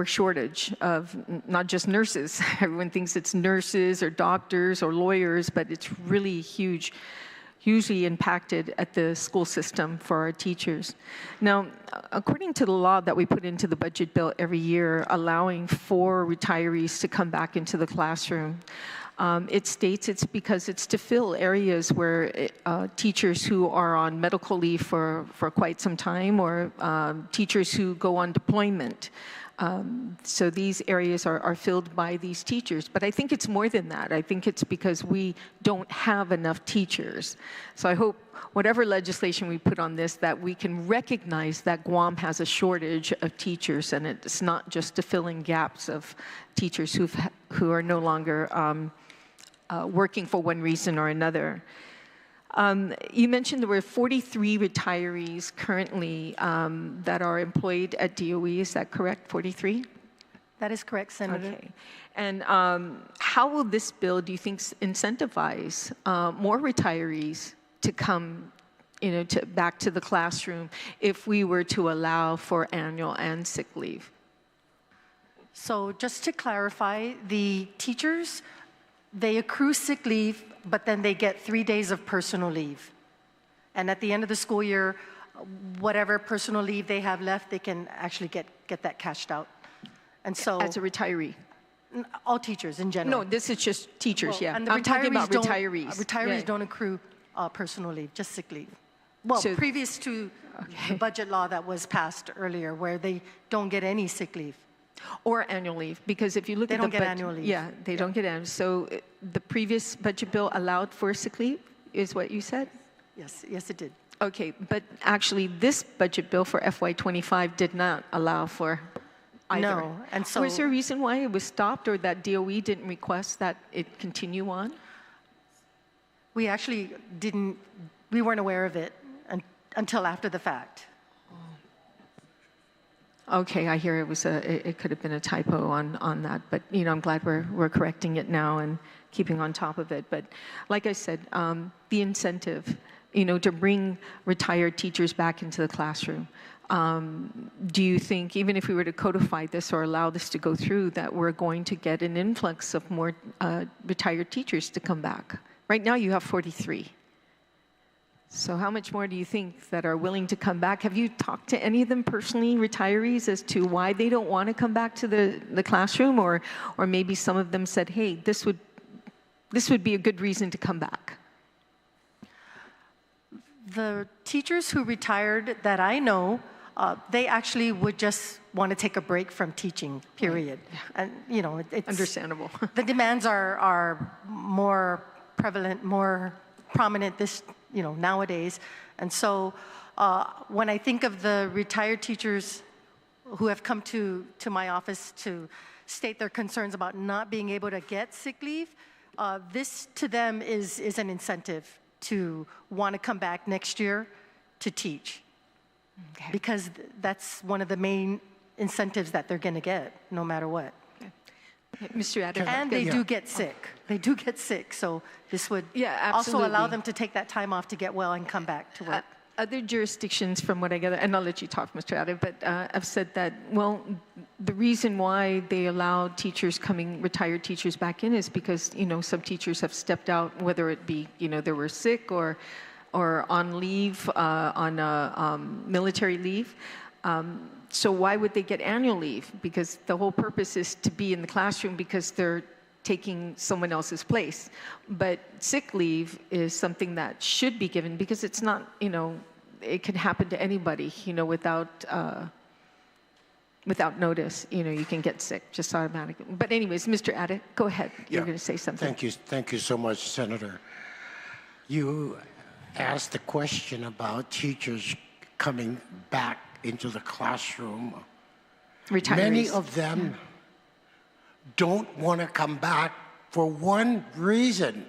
shortage of, not just nurses. Everyone thinks it's nurses or doctors or lawyers, but it's really hugely impacted at the school system for our teachers. Now, according to the law that we put into the budget bill every year, allowing for retirees to come back into the classroom, it states it's because it's to fill areas where teachers who are on medical leave for quite some time, or teachers who go on deployment. So these areas are filled by these teachers. But I think it's more than that. I think it's because we don't have enough teachers. So I hope whatever legislation we put on this, that we can recognize that Guam has a shortage of teachers, and it's not just to fill in gaps of teachers who are no longer working for one reason or another. You mentioned there were 43 retirees currently that are employed at DOE. Is that correct, 43? That is correct, Senator. Okay. And how will this bill, do you think, incentivize more retirees to come back to the classroom if we were to allow for annual and sick leave? So just to clarify, the teachers, they accrue sick leave, but then they get 3 days of personal leave. And at the end of the school year, whatever personal leave they have left, they can actually get that cashed out. And so, as a retiree? All teachers in general. No, this is just teachers, yeah. And the I'm talking about retirees. Retirees don't accrue personal leave, just sick leave. Well, so, previous to the budget law that was passed earlier, where they don't get any sick leave. Or annual leave, because if you look at the budget, they don't get annual leave. Yeah, they don't get annual. So the previous budget bill allowed for sick leave, is what you said? Yes, it did. Okay, but actually this budget bill for FY25 did not allow for either. No, and so... Was there a reason why it was stopped, or that DOE didn't request that it continue on? We actually we weren't aware of it until after the fact. Okay, I hear it could have been a typo on that, but I'm glad we're correcting it now and keeping on top of it. But like I said, the incentive, to bring retired teachers back into the classroom. Do you think, even if we were to codify this or allow this to go through, that we're going to get an influx of more retired teachers to come back? Right now you have 43. So how much more do you think that are willing to come back? Have you talked to any of them personally, retirees, as to why they don't want to come back to the classroom? Or maybe some of them said, hey, this would be a good reason to come back. The teachers who retired that I know, they actually would just want to take a break from teaching, period. Right. And, it's... Understandable. The demands are more prevalent, more prominent nowadays. And so when I think of the retired teachers who have come to my office to state their concerns about not being able to get sick leave, this to them is an incentive to want to come back next year to teach. Okay. Because that's one of the main incentives that they're going to get, no matter what. Mr. Adams. And they do get sick. They do get sick, so this would also allow them to take that time off to get well and come back to work. Other jurisdictions, from what I gather, and I'll let you talk, Mr. Adams, but I've said that, well, the reason why they allow retired teachers back in is because, some teachers have stepped out, whether it be, they were sick or on leave, on military leave. So why would they get annual leave? Because the whole purpose is to be in the classroom, because they're taking someone else's place. But sick leave is something that should be given because it's not, it can happen to anybody, without notice. You can get sick just automatically. But anyways, Mr. Addick, go ahead. You're going to say something. Thank you so much, Senator. You asked the question about teachers coming back into the classroom. Retirees. Many of them don't want to come back for one reason.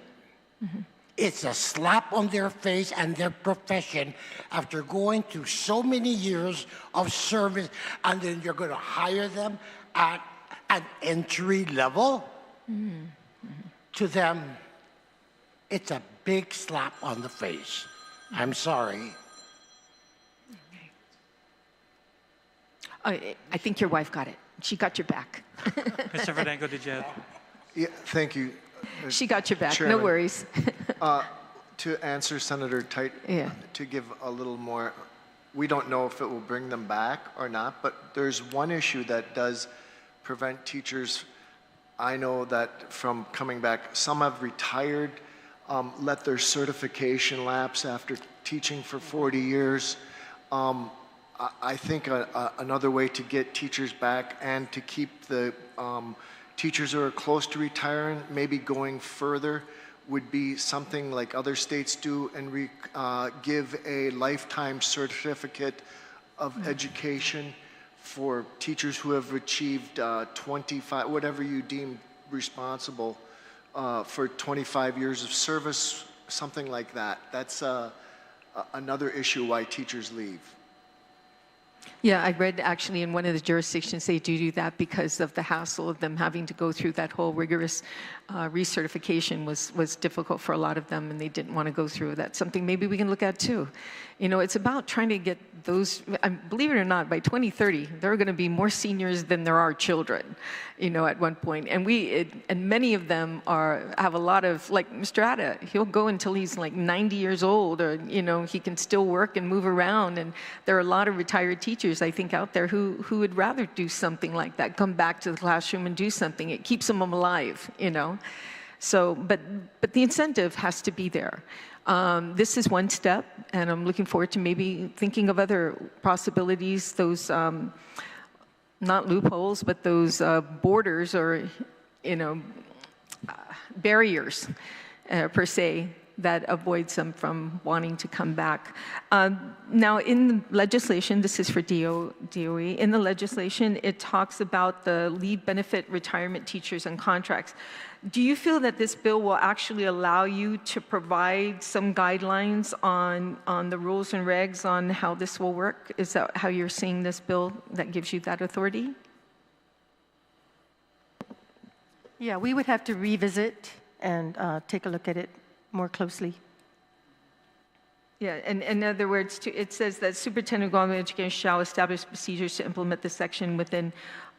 It's a slap on their face and their profession after going through so many years of service, and then you're going to hire them at an entry level. To them, it's a big slap on the face. I'm sorry. I think your wife got it. She got your back. Mr. Verdengo, did you have? Yeah, thank you. She got your back. Chairman. No worries. To answer Senator Tite, to give a little more, we don't know if it will bring them back or not, but there's one issue that does prevent teachers, I know that, from coming back. Some have retired, let their certification lapse after teaching for 40 years. I think another way to get teachers back and to keep the teachers who are close to retiring, maybe going further, would be something like other states do and give a lifetime certificate of education for teachers who have achieved 25, whatever you deem responsible, for 25 years of service, something like that. That's another issue why teachers leave. Yeah, I read actually in one of the jurisdictions they do that because of the hassle of them having to go through that whole rigorous recertification was difficult for a lot of them, and they didn't want to go through. That's something maybe we can look at too. It's about trying to get those, believe it or not, by 2030, there are going to be more seniors than there are children, at one point. And and many of them have a lot of, like Mr. Atta, he'll go until he's like 90 years old, or, he can still work and move around. And there are a lot of retired teachers, I think, out there who would rather do something like that, come back to the classroom and do something. It keeps them alive, So, but the incentive has to be there. This is one step, and I'm looking forward to maybe thinking of other possibilities, those, not loopholes, but those borders or, barriers, per se, that avoids them from wanting to come back. Now, in the legislation, this is for DOE, in the legislation, it talks about the leave benefit retirement teachers and contracts. Do you feel that this bill will actually allow you to provide some guidelines on the rules and regs on how this will work? Is that how you're seeing this bill that gives you that authority? Yeah, we would have to revisit and take a look at it more closely. Yeah, and in other words, it says that Superintendent of Guam Education shall establish procedures to implement this section within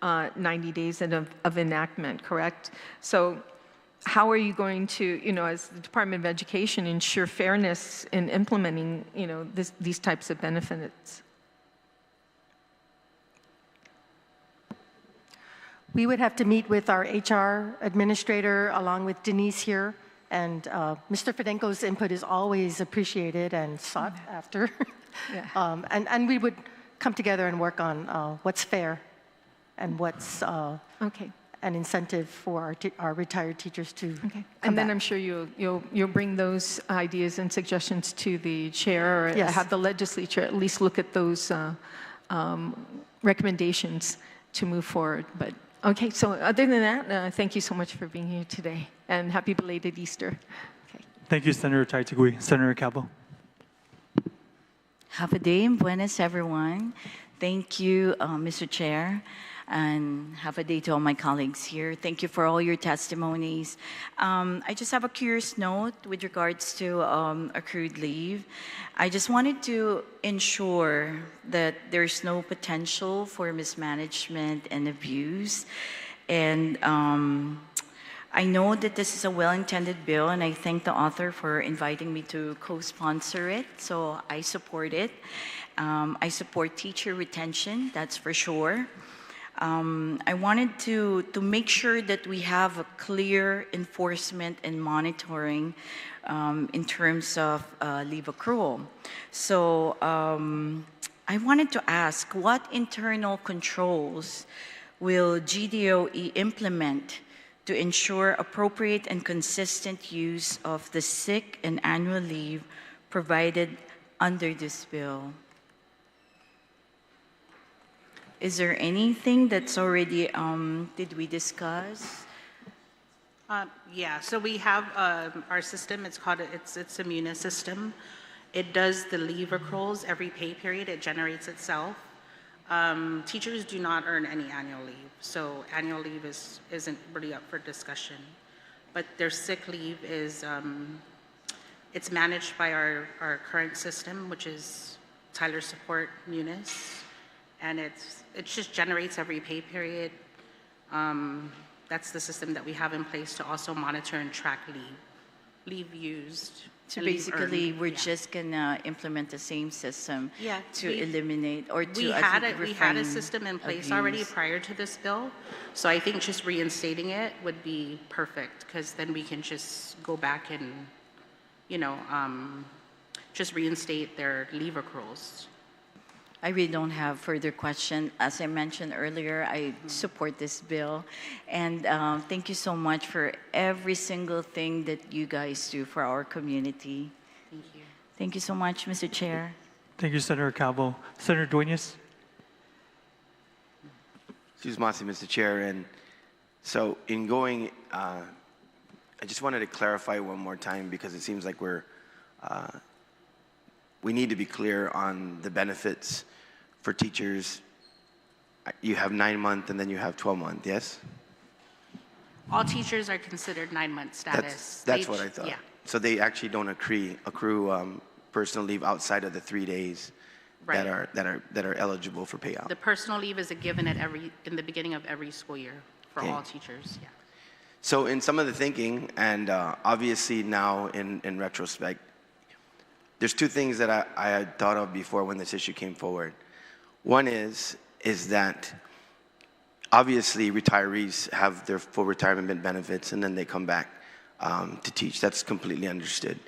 90 days of enactment, correct? So how are you going to, as the Department of Education, ensure fairness in implementing, these types of benefits? We would have to meet with our HR administrator along with Denise here. And Mr. Fedenko's input is always appreciated and sought after. Yeah. And we would come together and work on what's fair and what's an incentive for our retired teachers to come And then back. I'm sure you'll bring those ideas and suggestions to the chair, or have the legislature at least look at those recommendations to move forward. But okay, so other than that, thank you so much for being here today, and happy belated Easter. Okay. Thank you, Senator Taitigui. Senator Cabo. Have a day and buenas, everyone. Thank you, Mr. Chair, and have a day to all my colleagues here. Thank you for all your testimonies. I just have a curious note with regards to accrued leave. I just wanted to ensure that there's no potential for mismanagement and abuse. And I know that this is a well-intended bill, and I thank the author for inviting me to co-sponsor it, so I support it. I support teacher retention, that's for sure. I wanted to make sure that we have a clear enforcement and monitoring in terms of leave accrual. So I wanted to ask, what internal controls will GDOE implement to ensure appropriate and consistent use of the sick and annual leave provided under this bill? Is there anything that's already, did we discuss? Yeah, so we have our system, it's called, it's a MUNIS system. It does the leave accruals every pay period, it generates itself. Teachers do not earn any annual leave, so annual leave isn't really up for discussion. But their sick leave is, it's managed by our current system, which is Tyler Support MUNIS, and it just generates every pay period. That's the system that we have in place to also monitor and track leave used. So basically, we're just gonna implement the same system to eliminate or to we had a system in place already prior to this bill, so I think just reinstating it would be perfect, because then we can just go back and, you know, just reinstate their leave accruals. I really don't have further question. As I mentioned earlier, I support this bill. And thank you so much for every single thing that you guys do for our community. Thank you. Thank you so much, Mr. Chair. Thank you, Senator Calvo. Senator Duenas? Excuse me, Mr. Chair. And so in going, I just wanted to clarify one more time, because it seems like we need to be clear on the benefits for teachers. You have 9-month and then you have 12-month, yes? All teachers are considered 9-month status. That's what I thought. Yeah. So they actually don't accrue personal leave outside of the 3 days Right. that are eligible for payout. The personal leave is a given in the beginning of every school year for Okay. all teachers. Yeah. So in some of the thinking, and obviously now in retrospect, there's two things that I had thought of before when this issue came forward. One is that obviously retirees have their full retirement benefits and then they come back to teach. That's completely understood.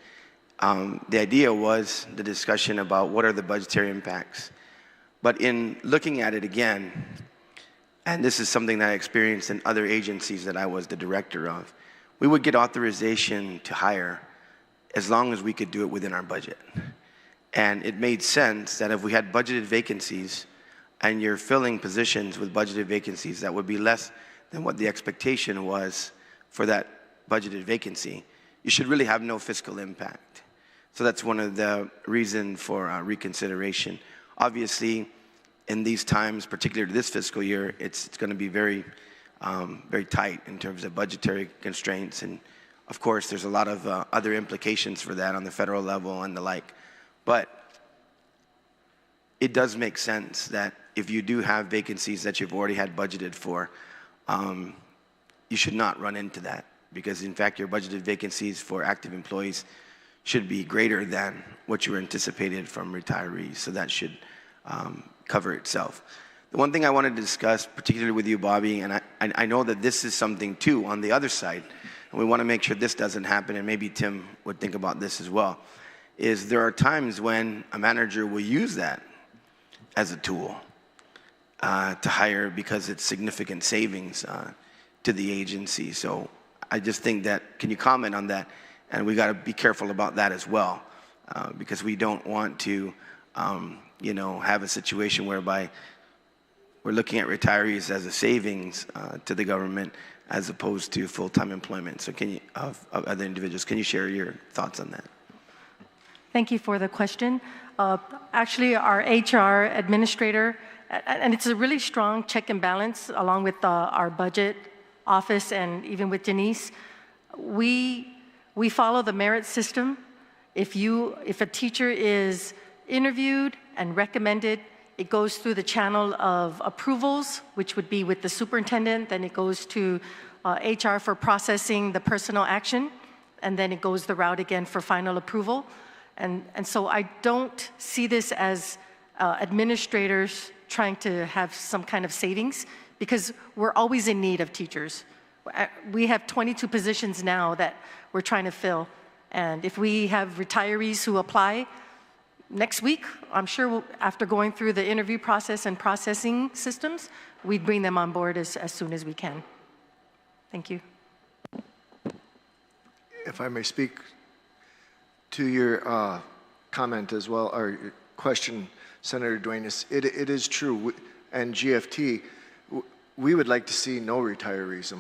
The idea was the discussion about what are the budgetary impacts. But in looking at it again, and this is something that I experienced in other agencies that I was the director of, we would get authorization to hire as long as we could do it within our budget. And it made sense that if we had budgeted vacancies and you're filling positions with budgeted vacancies that would be less than what the expectation was for that budgeted vacancy, you should really have no fiscal impact. So that's one of the reasons for reconsideration. Obviously, in these times, particularly this fiscal year, it's going to be very, very tight in terms of budgetary constraints. And of course, there's a lot of other implications for that on the federal level and the like. But it does make sense that if you do have vacancies that you've already had budgeted for, you should not run into that. Because in fact, your budgeted vacancies for active employees should be greater than what you were anticipated from retirees. So that should cover itself. The one thing I wanted to discuss, particularly with you, Bobby, and I know that this is something too on the other side, and we want to make sure this doesn't happen, and maybe Tim would think about this as well, is there are times when a manager will use that as a tool to hire because it's significant savings to the agency. So I just think that, can you comment on that? And we got to be careful about that as well, because we don't want to, you know, have a situation whereby we're looking at retirees as a savings to the government as opposed to full-time employment. So can you, of other individuals, can you share your thoughts on that? Thank you for the question. Actually, our HR administrator, and it's a really strong check and balance along with our budget office and even with Denise, we follow the merit system. If a teacher is interviewed and recommended, it goes through the channel of approvals, which would be with the superintendent, then it goes to HR for processing the personal action, and then it goes the route again for final approval. And so I don't see this as administrators trying to have some kind of savings, because we're always in need of teachers. We have 22 positions now that we're trying to fill. And if we have retirees who apply next week, I'm sure after going through the interview process and processing systems, we'd bring them on board as soon as we can. Thank you. If I may speak to your comment as well, or your question, Senator Duenas, it is true, and GFT, we would like to see no retirees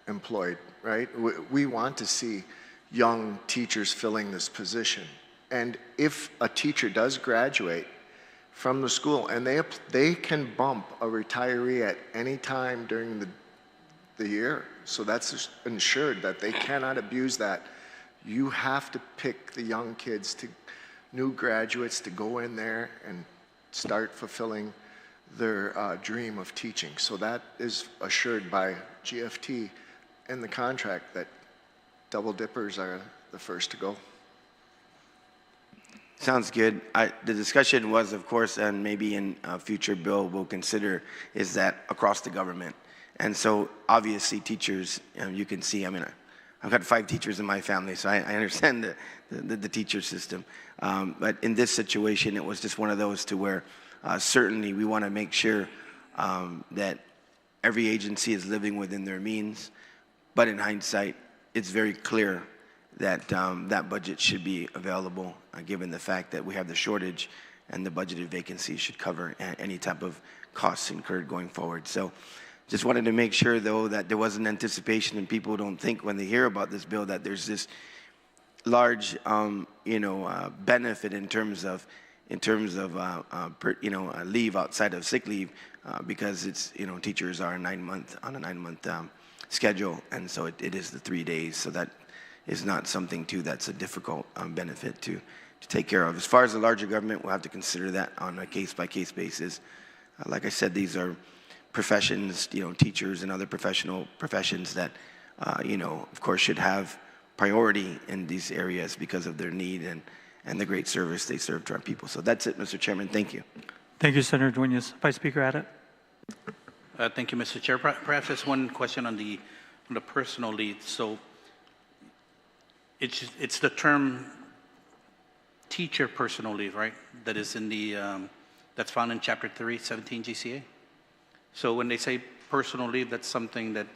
employed, right? We want to see young teachers filling this position. And if a teacher does graduate from the school and they can bump a retiree at any time during the year, so that's ensured that they cannot abuse that. You have to pick the young kids, new graduates, to go in there and start fulfilling their dream of teaching. So that is assured by GFT in the contract that double dippers are the first to go. Sounds good. The discussion was, of course, and maybe in a future bill we'll consider, is that across the government. And so obviously teachers, you can see, I mean, I've got 5 teachers in my family, so I understand the teacher system. But in this situation, it was just one of those to where certainly we want to make sure that every agency is living within their means. But in hindsight, it's very clear that that budget should be available, given the fact that we have the shortage and the budgeted vacancies should cover any type of costs incurred going forward. So just wanted to make sure, though, that there was an anticipation and people don't think when they hear about this bill that there's this large, benefit in terms of leave outside of sick leave, because it's, teachers are on a 9-month schedule, and so it is the 3 days. So that is not something that's a difficult benefit to take care of. As far as the larger government, we'll have to consider that on a case-by-case basis. Like I said, these are professions, teachers and other professions that, of course, should have priority in these areas because of their need and the great service they serve to our people. So that's it, Mr. Chairman. Thank you. Thank you, Senator Duenas. Vice Speaker Addett. Thank you, Mr. Chair. Perhaps just one question on the personal leave. So it's the term teacher personal leave, right? That is in the that's found in Chapter 3, 17 GCA. So when they say personal leave, that's something that,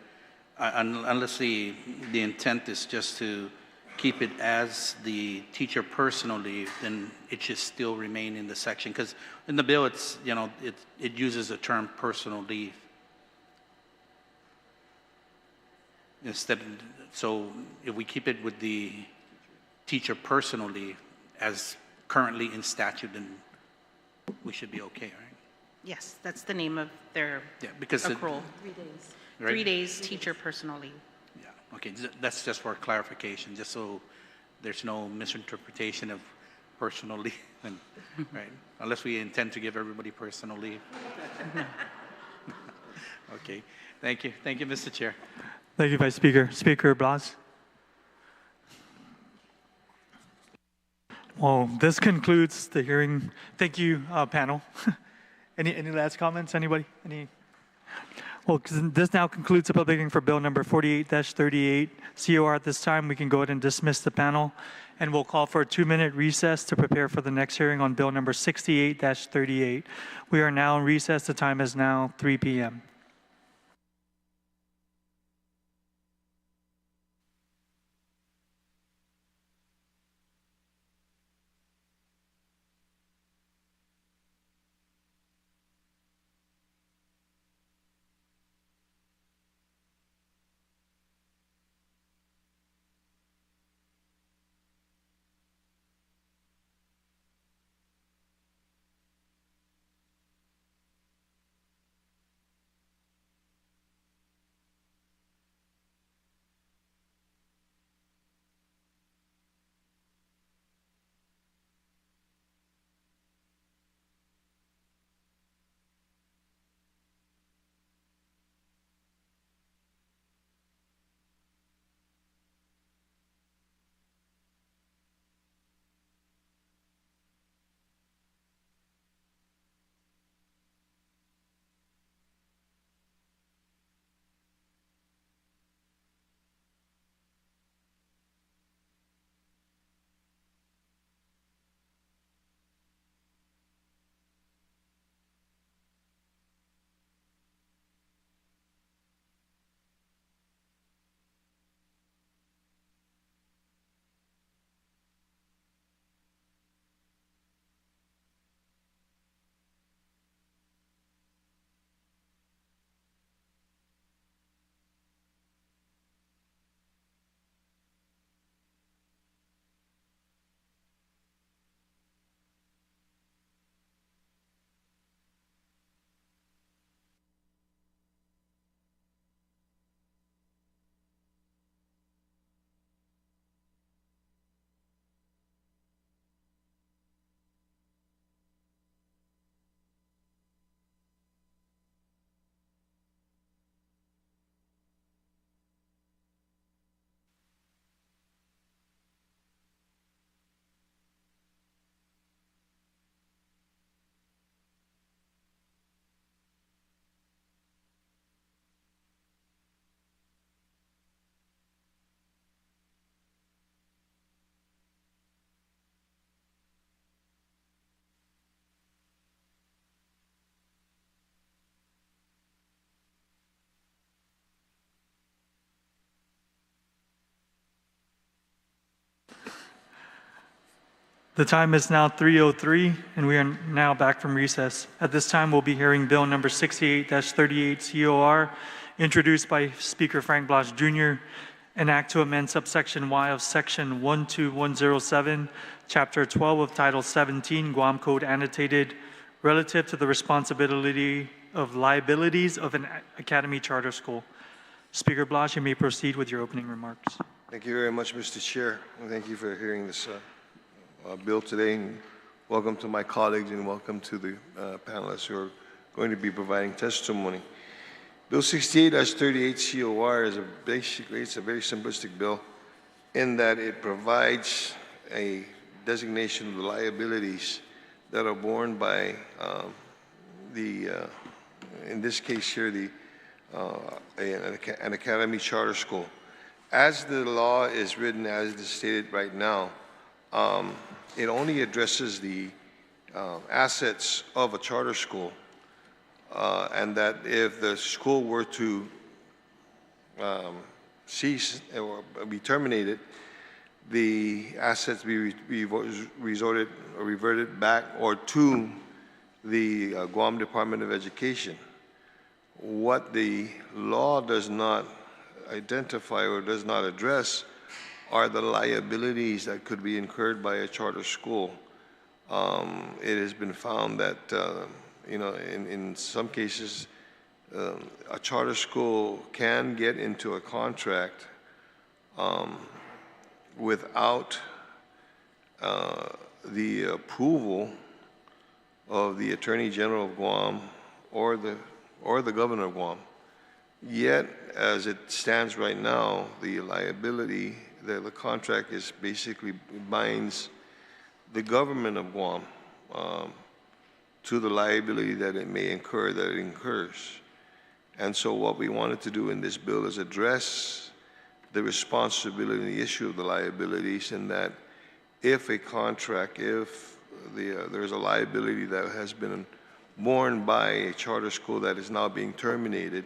unless the intent is just to keep it as the teacher personal leave, then it should still remain in the section. Because in the bill, it's, it uses the term personal leave. Instead, so if we keep it with the teacher personal leave as currently in statute, then we should be okay, right? Yes, that's the name of their because accrual. 3 days. Right? 3 days teacher personal leave. Yeah, okay, that's just for clarification, just so there's no misinterpretation of personal leave, right? Unless we intend to give everybody personal leave. Okay, thank you, Mr. Chair. Thank you, Vice Speaker. Speaker Blas. Well, this concludes the hearing. Thank you, panel. Any last comments? Anybody? Well, this now concludes the public hearing for Bill number 48-38. COR at this time. We can go ahead and dismiss the panel, and we'll call for a 2-minute recess to prepare for the next hearing on Bill number 68-38. We are now in recess. The time is now 3 p.m. The time is now 3:03, and we are now back from recess. At this time, we'll be hearing Bill number 68-38 COR, introduced by Speaker Frank Blas Jr., an act to amend subsection Y of section 12107, chapter 12 of title 17, Guam Code Annotated, relative to the responsibility of liabilities of an academy charter school. Speaker Blas, you may proceed with your opening remarks. Thank you very much, Mr. Chair. And thank you for hearing this bill today. And welcome to my colleagues and welcome to the panelists who are going to be providing testimony. Bill 68-38 COR is basically, it's a very simplistic bill in that it provides a designation of the liabilities that are borne by in this case here, an academy charter school. As the law is written, as it is stated right now, it only addresses the assets of a charter school, and that if the school were to cease or be terminated, the assets be reverted back or to the Guam Department of Education. What the law does not identify or does not address are the liabilities that could be incurred by a charter school. It has been found that, in some cases, a charter school can get into a contract without the approval of the Attorney General of Guam or the Governor of Guam. Yet, as it stands right now, the liability, the contract is basically binds the government of Guam to the liability that it may incur, that it incurs. And so what we wanted to do in this bill is address the responsibility and the issue of the liabilities, in that if a contract, if there's a liability that has been borne by a charter school that is now being terminated,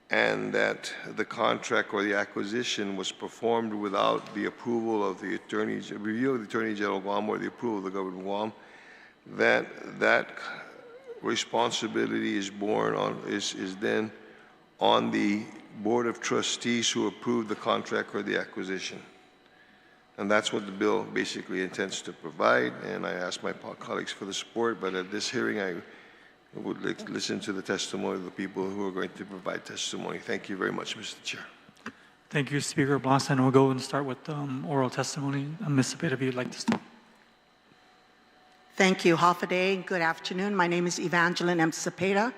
and that the contract or the acquisition was performed without the approval of the review of the Attorney General of Guam or the approval of the Government of Guam, that responsibility is borne on, is then on the Board of Trustees who approved the contract or the acquisition. And that's what the bill basically intends to provide, and I ask my colleagues for the support, but at this hearing I would like to listen to the testimony of the people who are going to provide testimony. Thank you very much, Mr. Chair. Thank you, Speaker Blas, and we'll go and start with oral testimony. Ms. Cepeda, if you'd like to start. Thank you. Half a day. Good afternoon. My name is Evangeline M. Cepeda.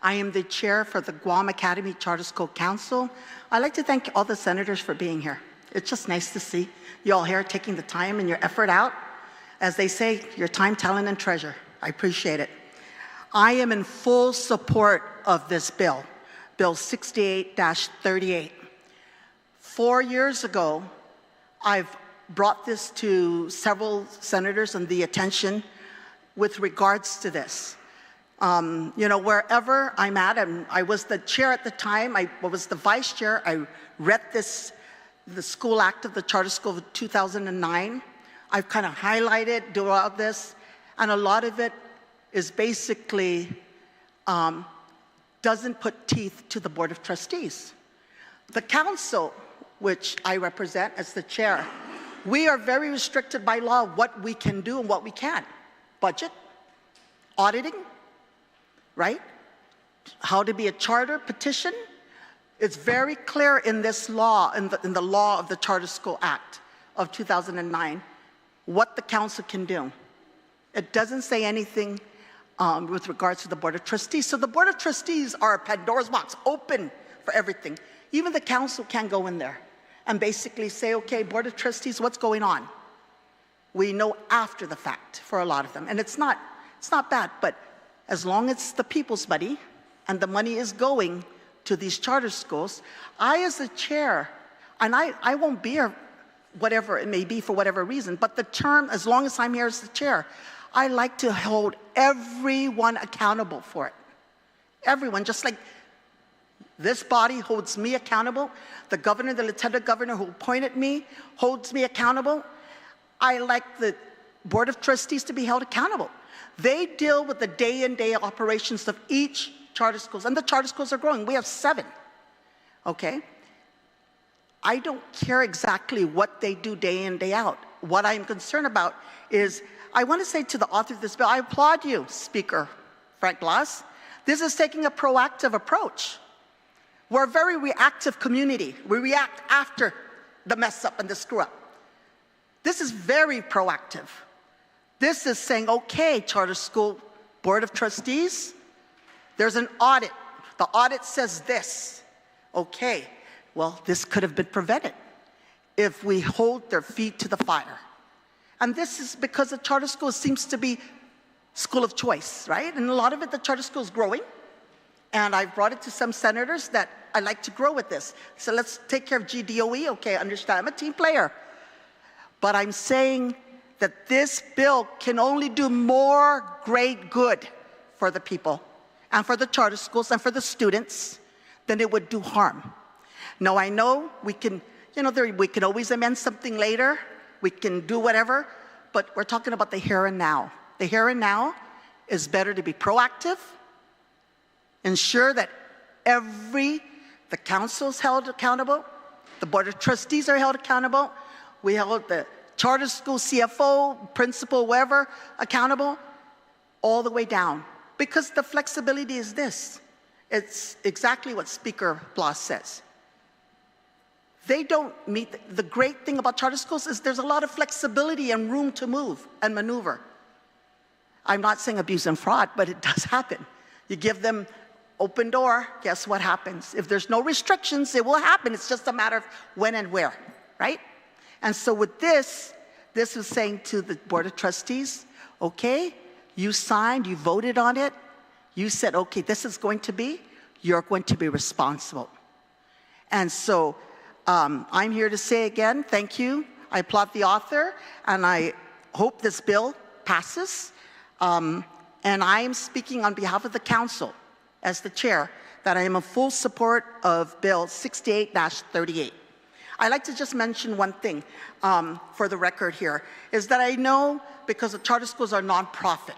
I am the chair for the Guam Academy Charter School Council. I'd like to thank all the senators for being here. It's just nice to see you all here taking the time and your effort out. As they say, your time, talent, and treasure. I appreciate it. I am in full support of this bill, Bill 68-38. 4 years ago, I've brought this to several senators and the attention with regards to this. Wherever I'm at, and I was the chair at the time, I was the vice chair, I read the School Act of the Charter School of 2009. I've kind of highlighted throughout this, and a lot of it is basically doesn't put teeth to the Board of Trustees. The council, which I represent as the chair, we are very restricted by law what we can do and what we can't. Budget, auditing, right? How to be a charter, petition. It's very clear in this law, in the law of the Charter School Act of 2009, what the council can do. It doesn't say anything with regards to the Board of Trustees. So the Board of Trustees are a Pandora's box, open for everything. Even the council can go in there and basically say, okay, Board of Trustees, what's going on? We know after the fact for a lot of them. And it's not bad, but as long as it's the people's money and the money is going to these charter schools, I as the chair, and I won't be here whatever it may be for whatever reason, but the term, as long as I'm here as the chair, I like to hold everyone accountable for it. Everyone, just like this body holds me accountable, the governor, the lieutenant governor who appointed me holds me accountable. I like the Board of Trustees to be held accountable. They deal with the day-in-day operations of each charter schools, and the charter schools are growing. We have 7, okay? I don't care exactly what they do day in, day out. What I'm concerned about is, I want to say to the author of this bill, I applaud you, Speaker Frank Blas. This is taking a proactive approach. We're a very reactive community. We react after the mess up and the screw up. This is very proactive. This is saying, okay, Charter School Board of Trustees, there's an audit. The audit says this. Okay, well, this could have been prevented if we hold their feet to the fire. And this is because the charter school seems to be school of choice, right? And a lot of it, the charter school is growing. And I've brought it to some senators that I like to grow with this. So let's take care of GDOE. Okay, I understand. I'm a team player. But I'm saying that this bill can only do more great good for the people and for the charter schools and for the students than it would do harm. Now, I know we can, we can always amend something later. We can do whatever, but we're talking about the here and now. The here and now is better to be proactive, ensure that the council's held accountable, the Board of Trustees are held accountable, we held the charter school CFO, principal, whoever, accountable, all the way down. Because the flexibility is this. It's exactly what Speaker Blas says. They don't meet, the great thing about charter schools is there's a lot of flexibility and room to move and maneuver. I'm not saying abuse and fraud, but it does happen. You give them open door, guess what happens? If there's no restrictions, it will happen. It's just a matter of when and where, right? And so with this is saying to the Board of Trustees, okay, you signed, you voted on it, you said, okay, this is going to be, you're going to be responsible. And so I'm here to say again, thank you. I applaud the author, and I hope this bill passes. And I am speaking on behalf of the council as the chair that I am in full support of Bill 68-38. I'd like to just mention one thing for the record here, is that I know because the charter schools are nonprofit,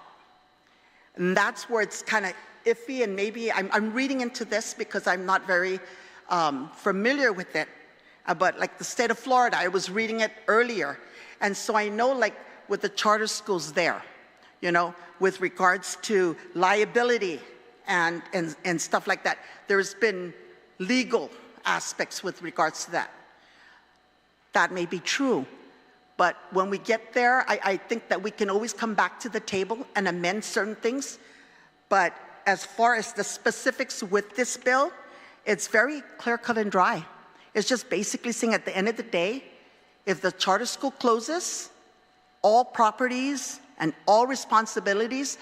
and that's where it's kind of iffy, and maybe I'm reading into this because I'm not very familiar with it, but like the state of Florida, I was reading it earlier, and so I know like with the charter schools there, with regards to liability and stuff like that, there's been legal aspects with regards to that. That may be true, but when we get there, I think that we can always come back to the table and amend certain things. But as far as the specifics with this bill, it's very clear-cut and dry. It's just basically saying at the end of the day, if the charter school closes, all properties and all responsibilities,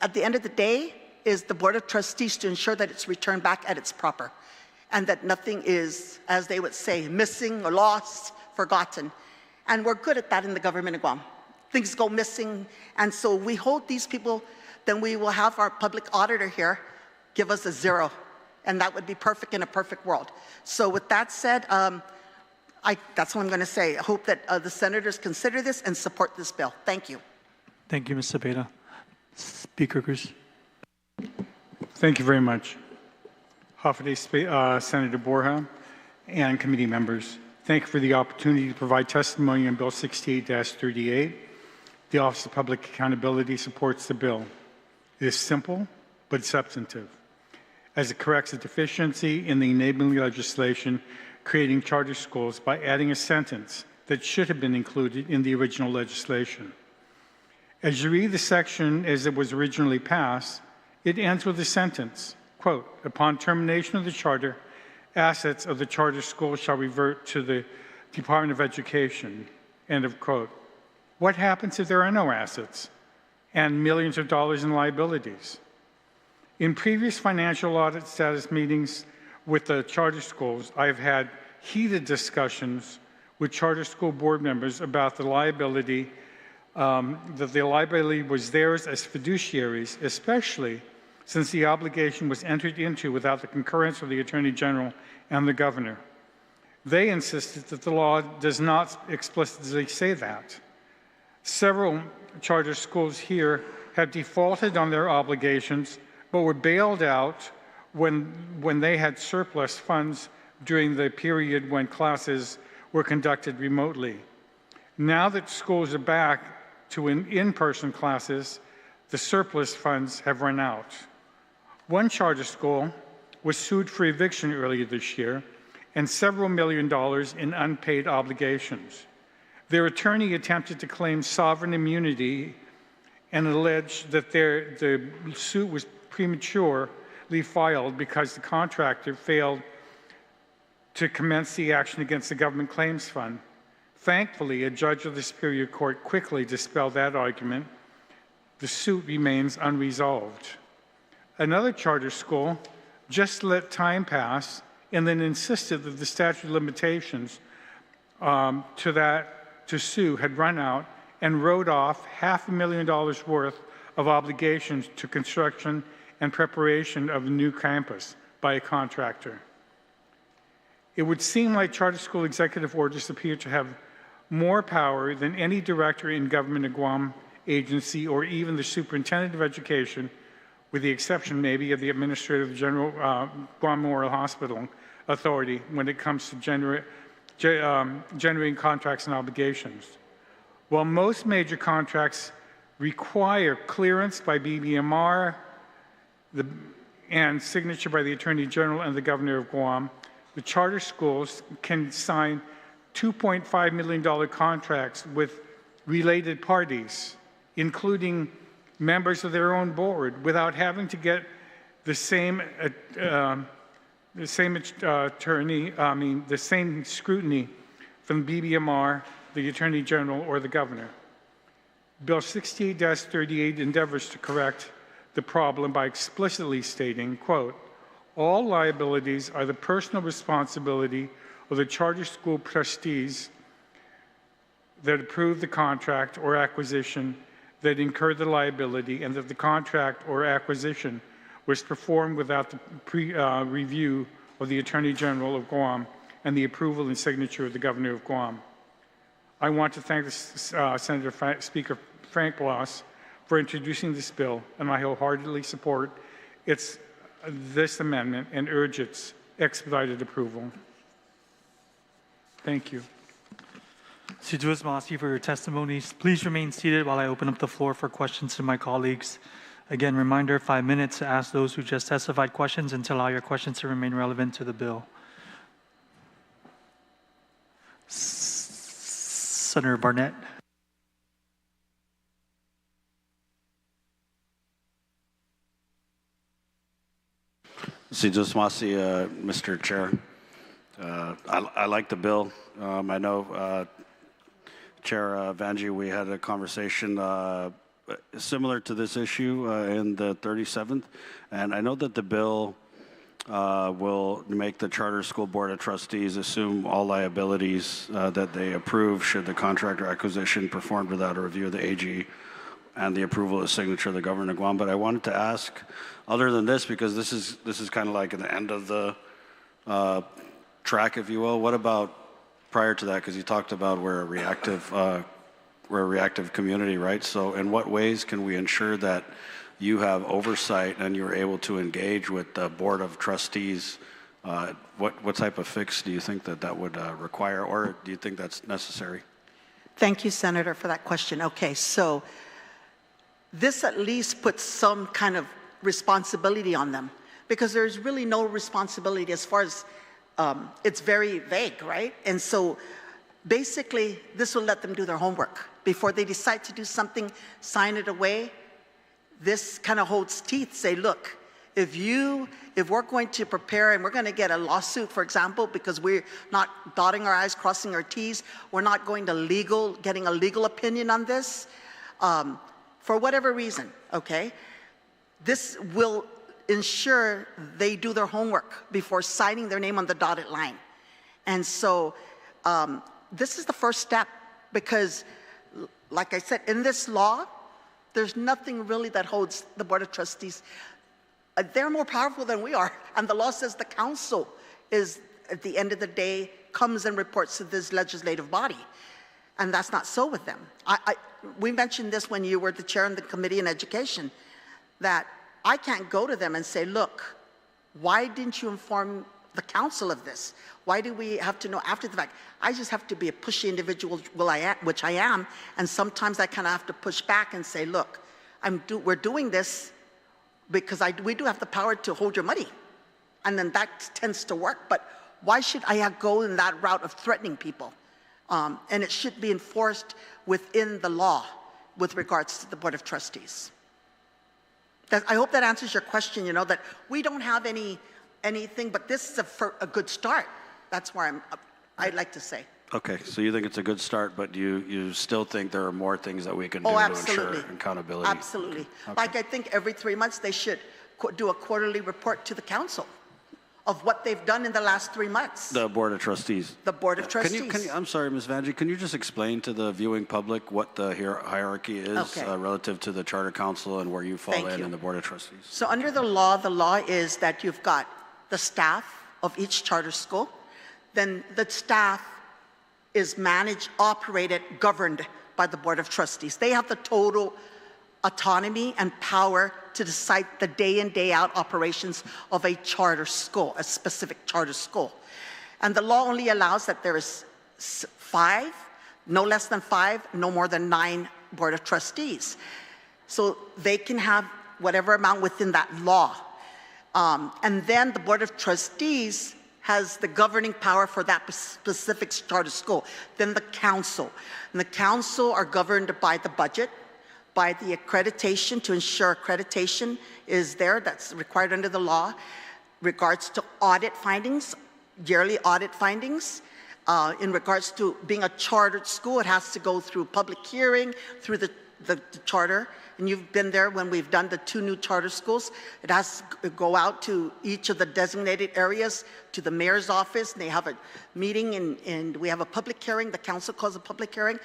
at the end of the day, is the Board of Trustees to ensure that it's returned back at its proper, and that nothing is, as they would say, missing or lost, forgotten. And we're good at that in the government of Guam. Things go missing, and so we hold these people, then we will have our public auditor here give us a 0, and that would be perfect in a perfect world. So with that said, that's what I'm going to say. I hope that the senators consider this and support this bill. Thank you. Thank you, Ms. Cepeda. Speaker Cruz. Thank you very much. Hafaday Senator Borja and committee members, thank you for the opportunity to provide testimony on Bill 68-38. The Office of Public Accountability supports the bill. It is simple, but substantive, as it corrects a deficiency in the enabling legislation creating charter schools by adding a sentence that should have been included in the original legislation. As you read the section as it was originally passed, it ends with a sentence, quote, upon termination of the charter, assets of the charter school shall revert to the Department of Education, end of quote. What happens if there are no assets and millions of dollars in liabilities? In previous financial audit status meetings with the charter schools, I've had heated discussions with charter school board members about the liability, that the liability was theirs as fiduciaries, especially since the obligation was entered into without the concurrence of the Attorney General and the Governor. They insisted that the law does not explicitly say that. Several charter schools here have defaulted on their obligations, but were bailed out when they had surplus funds during the period when classes were conducted remotely. Now that schools are back to in-person classes, the surplus funds have run out. One charter school was sued for eviction earlier this year and several $1 million in unpaid obligations. Their attorney attempted to claim sovereign immunity and alleged that the suit was prematurely filed because the contractor failed to commence the action against the Government Claims Fund. Thankfully, a judge of the Superior Court quickly dispelled that argument. The suit remains unresolved. Another charter school just let time pass and then insisted that the statute of limitations to sue had run out and wrote off $500,000 worth of obligations to construction and preparation of the new campus by a contractor. It would seem like charter school executive orders appear to have more power than any director in government of Guam agency or even the superintendent of education, with the exception maybe of the administrative general Guam Memorial Hospital Authority when it comes to generating contracts and obligations. While most major contracts require clearance by BBMR and signature by the Attorney General and the Governor of Guam, the charter schools can sign $2.5 million contracts with related parties, including members of their own board, without having to get the same scrutiny from BBMR, the Attorney General, or the Governor. Bill 68-38 endeavors to correct the problem by explicitly stating, quote, all liabilities are the personal responsibility of the charter school trustees that approve the contract or acquisition that incurred the liability, and that the contract or acquisition was performed without the review of the Attorney General of Guam and the approval and signature of the Governor of Guam. I want to thank Speaker Frank Blas for introducing this bill, and I wholeheartedly support this amendment and urge its expedited approval. Thank you. Sijuas Masi for your testimonies. Please remain seated while I open up the floor for questions to my colleagues. Again, reminder, 5 minutes to ask those who just testified questions and to allow your questions to remain relevant to the bill. Senator Barnett. Sijuas Masi, Mr. Chair. I like the bill. I know Chair Vanji, we had a conversation similar to this issue in the 37th, and I know that the bill will make the Charter School Board of Trustees assume all liabilities that they approve should the contract or acquisition performed without a review of the AG and the approval of the signature of the Governor of Guam. But I wanted to ask, other than this, because this is kind of like at the end of the track, if you will, what about prior to that? Because you talked about we're a reactive community, right? So in what ways can we ensure that you have oversight and you're able to engage with the Board of Trustees? What type of fix do you think that would require, or do you think that's necessary? Thank you, Senator, for that question. Okay, so this at least puts some kind of responsibility on them, because there's really no responsibility as far as it's very vague, right? And so basically, this will let them do their homework. Before they decide to do something, sign it away. This kind of holds teeth, say, look, if we're going to prepare and we're going to get a lawsuit, for example, because we're not dotting our I's, crossing our T's, we're not going to getting a legal opinion on this, for whatever reason, okay? This will ensure they do their homework before signing their name on the dotted line. And so this is the first step, because like I said, in this law, there's nothing really that holds the Board of Trustees. They're more powerful than we are. And the law says the council is, at the end of the day, comes and reports to this legislative body. And that's not so with them. We mentioned this when you were the chair of the Committee on Education, that I can't go to them and say, look, why didn't you inform the council of this? Why do we have to know after the fact? I just have to be a pushy individual, which I am, and sometimes I kind of have to push back and say, look, we're doing this because we do have the power to hold your money. And then that tends to work, but why should I go in that route of threatening people? And it should be enforced within the law with regards to the Board of Trustees. I hope that answers your question, you know, that we don't have anything, but this is a good start. That's where I'd like to say. Okay, so you think it's a good start, but you still think there are more things that we can do to ensure accountability? Absolutely. Okay. Like I think every 3 months they should do a quarterly report to the council of what they've done in the last 3 months. The Board of Trustees. The Board of Trustees. Can you, I'm sorry, Ms. Vanjie, can you just explain to the viewing public what the hierarchy is relative to the Charter Council and where you fall in the Board of Trustees? So under the law is that you've got the staff of each charter school, then the staff is managed, operated, governed by the Board of Trustees. They have the total autonomy and power to decide the day in, day out operations of a charter school, a specific charter school. And the law only allows that there is 5, no less than 5, no more than 9 Board of Trustees. So they can have whatever amount within that law. And then the Board of Trustees has the governing power for that specific charter school. Then the council. And the council are governed by the budget, by the accreditation to ensure accreditation is there, that's required under the law, regards to audit findings, yearly audit findings. In regards to being a chartered school, it has to go through public hearing, through the charter. And you've been there when we've done the 2 new charter schools. It has to go out to each of the designated areas, to the mayor's office, and they have a meeting and we have a public hearing, the council calls a public hearing.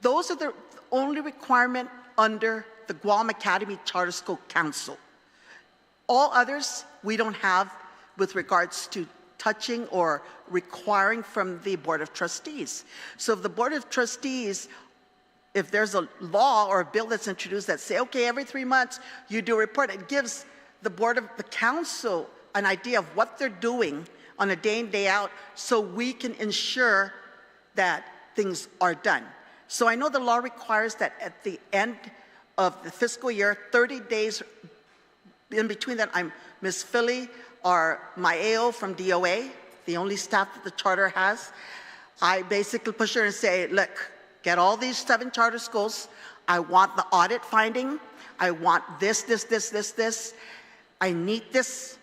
Those are the only requirement under the Guam Academy Charter School Council. All others we don't have with regards to touching or requiring from the Board of Trustees. So if the Board of Trustees, if there's a law or a bill that's introduced that say, okay, every 3 months you do a report, it gives the council an idea of what they're doing on a day in, day out, so we can ensure that things are done. So I know the law requires that at the end of the fiscal year, 30 days in between that, I'm Ms. Philly or my AO from DOA, the only staff that the charter has. I basically push her and say, look, get all these 7 charter schools. I want the audit finding. I want this. I need this.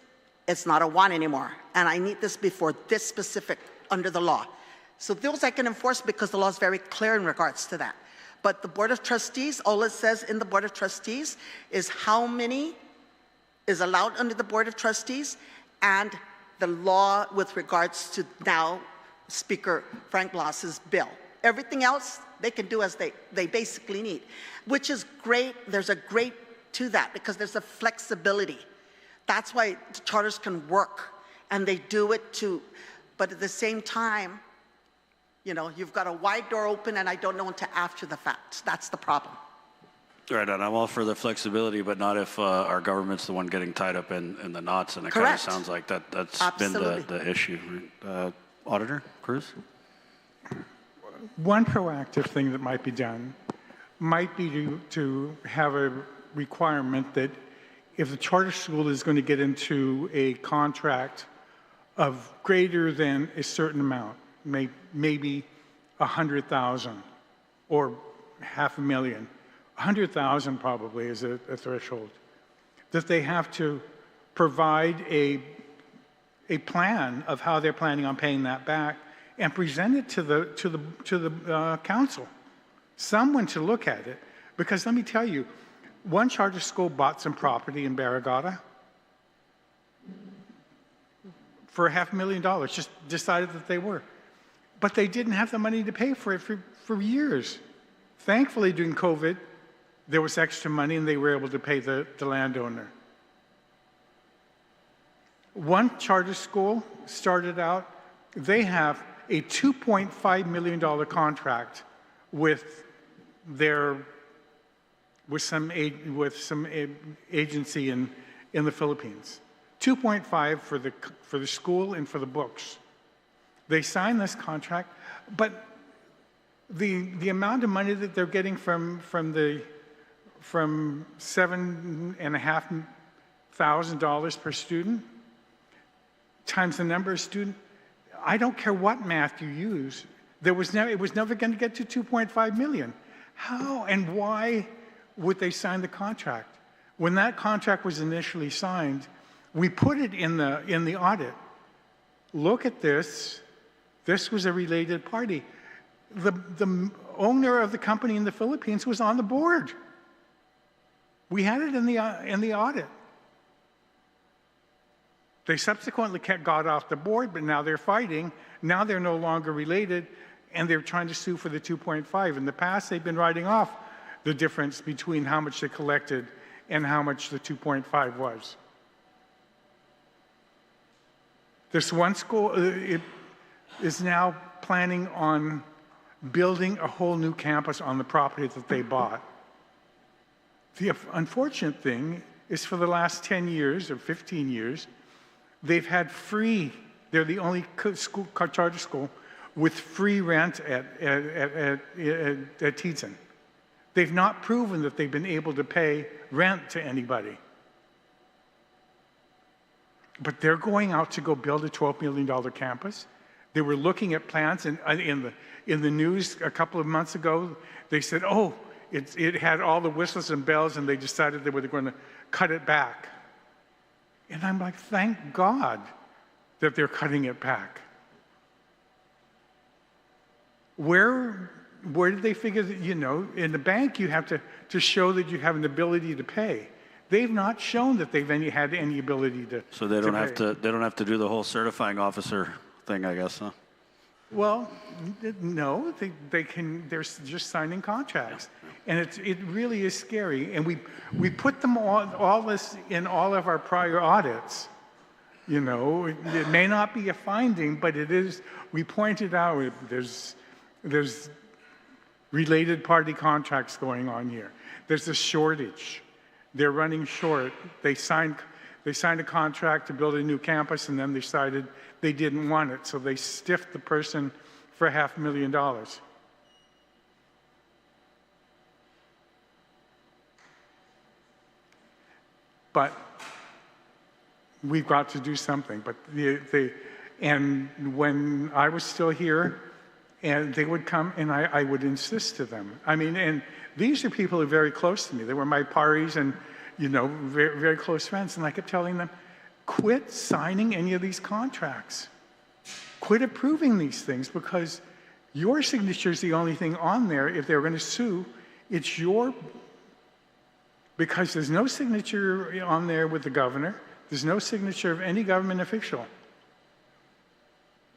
It's not a want anymore. And I need this before this specific under the law. So those I can enforce because the law is very clear in regards to that. But the Board of Trustees, all it says in the Board of Trustees is how many is allowed under the Board of Trustees and the law with regards to now Speaker Frank Blas's bill. Everything else, they can do as they basically need, which is great. There's a great to that because there's a flexibility. That's why the charters can work and they do it too. But at the same time, you know, you've got a wide door open and I don't know until after the fact. That's the problem. Right, and I'm all for the flexibility, but not if our government's the one getting tied up in the knots, and it kind of sounds like that's Absolutely. been the issue. Auditor Cruz? One proactive thing that might be done might be to have a requirement that if the charter school is going to get into a contract of greater than a certain amount, maybe 100,000 or $500,000, 100,000 probably is a threshold, that they have to provide a plan of how they're planning on paying that back and present it to the council, someone to look at it. Because let me tell you, one charter school bought some property in Barragata for $500,000, just decided that they were. But they didn't have the money to pay for it for years. Thankfully, during COVID, there was extra money and they were able to pay the landowner. One charter school started out, they have a $2.5 million contract with some agency in the Philippines. 2.5 for the school and for the books. They signed this contract, but the amount of money that they're getting from $7,500 per student times the number of students, I don't care what math you use, it was never going to get to 2.5 million. How and why would they sign the contract? When that contract was initially signed, we put it in the audit. Look at this. This was a related party. The owner of the company in the Philippines was on the board. We had it in the audit. They subsequently got off the board, but now they're fighting. Now they're no longer related, and they're trying to sue for the 2.5. In the past, they've been writing off the difference between how much they collected and how much the 2.5 was. This one school is now planning on building a whole new campus on the property that they bought. The unfortunate thing is for the last 10 years or 15 years, they've had free, they're the only charter school with free rent at Teetson. They've not proven that they've been able to pay rent to anybody. But they're going out to go build a $12 million campus. They were looking at plans, and in the news a couple of months ago, they said, oh, it had all the whistles and bells, and they decided they were going to cut it back. And I'm like, thank God that they're cutting it back. Where did they figure that, in the bank you have to show that you have an ability to pay. They've not shown that they've had any ability to. So they don't have to do the whole certifying officer thing, I guess, huh? Well, no, they can. They're just signing contracts, and it really is scary. And we put them all this in all of our prior audits. It may not be a finding, but it is. We pointed out there's related party contracts going on here. There's a shortage. They're running short. They signed a contract to build a new campus, and then they decided they didn't want it, so they stiffed the person for $500,000. But we've got to do something. But and when I was still here, and they would come, and I would insist to them. I mean, and these are people who are very close to me. They were my paris and, very, very close friends. And I kept telling them, quit signing any of these contracts. Quit approving these things, because your signature is the only thing on there. If they're going to sue, it's because there's no signature on there with the governor. There's no signature of any government official.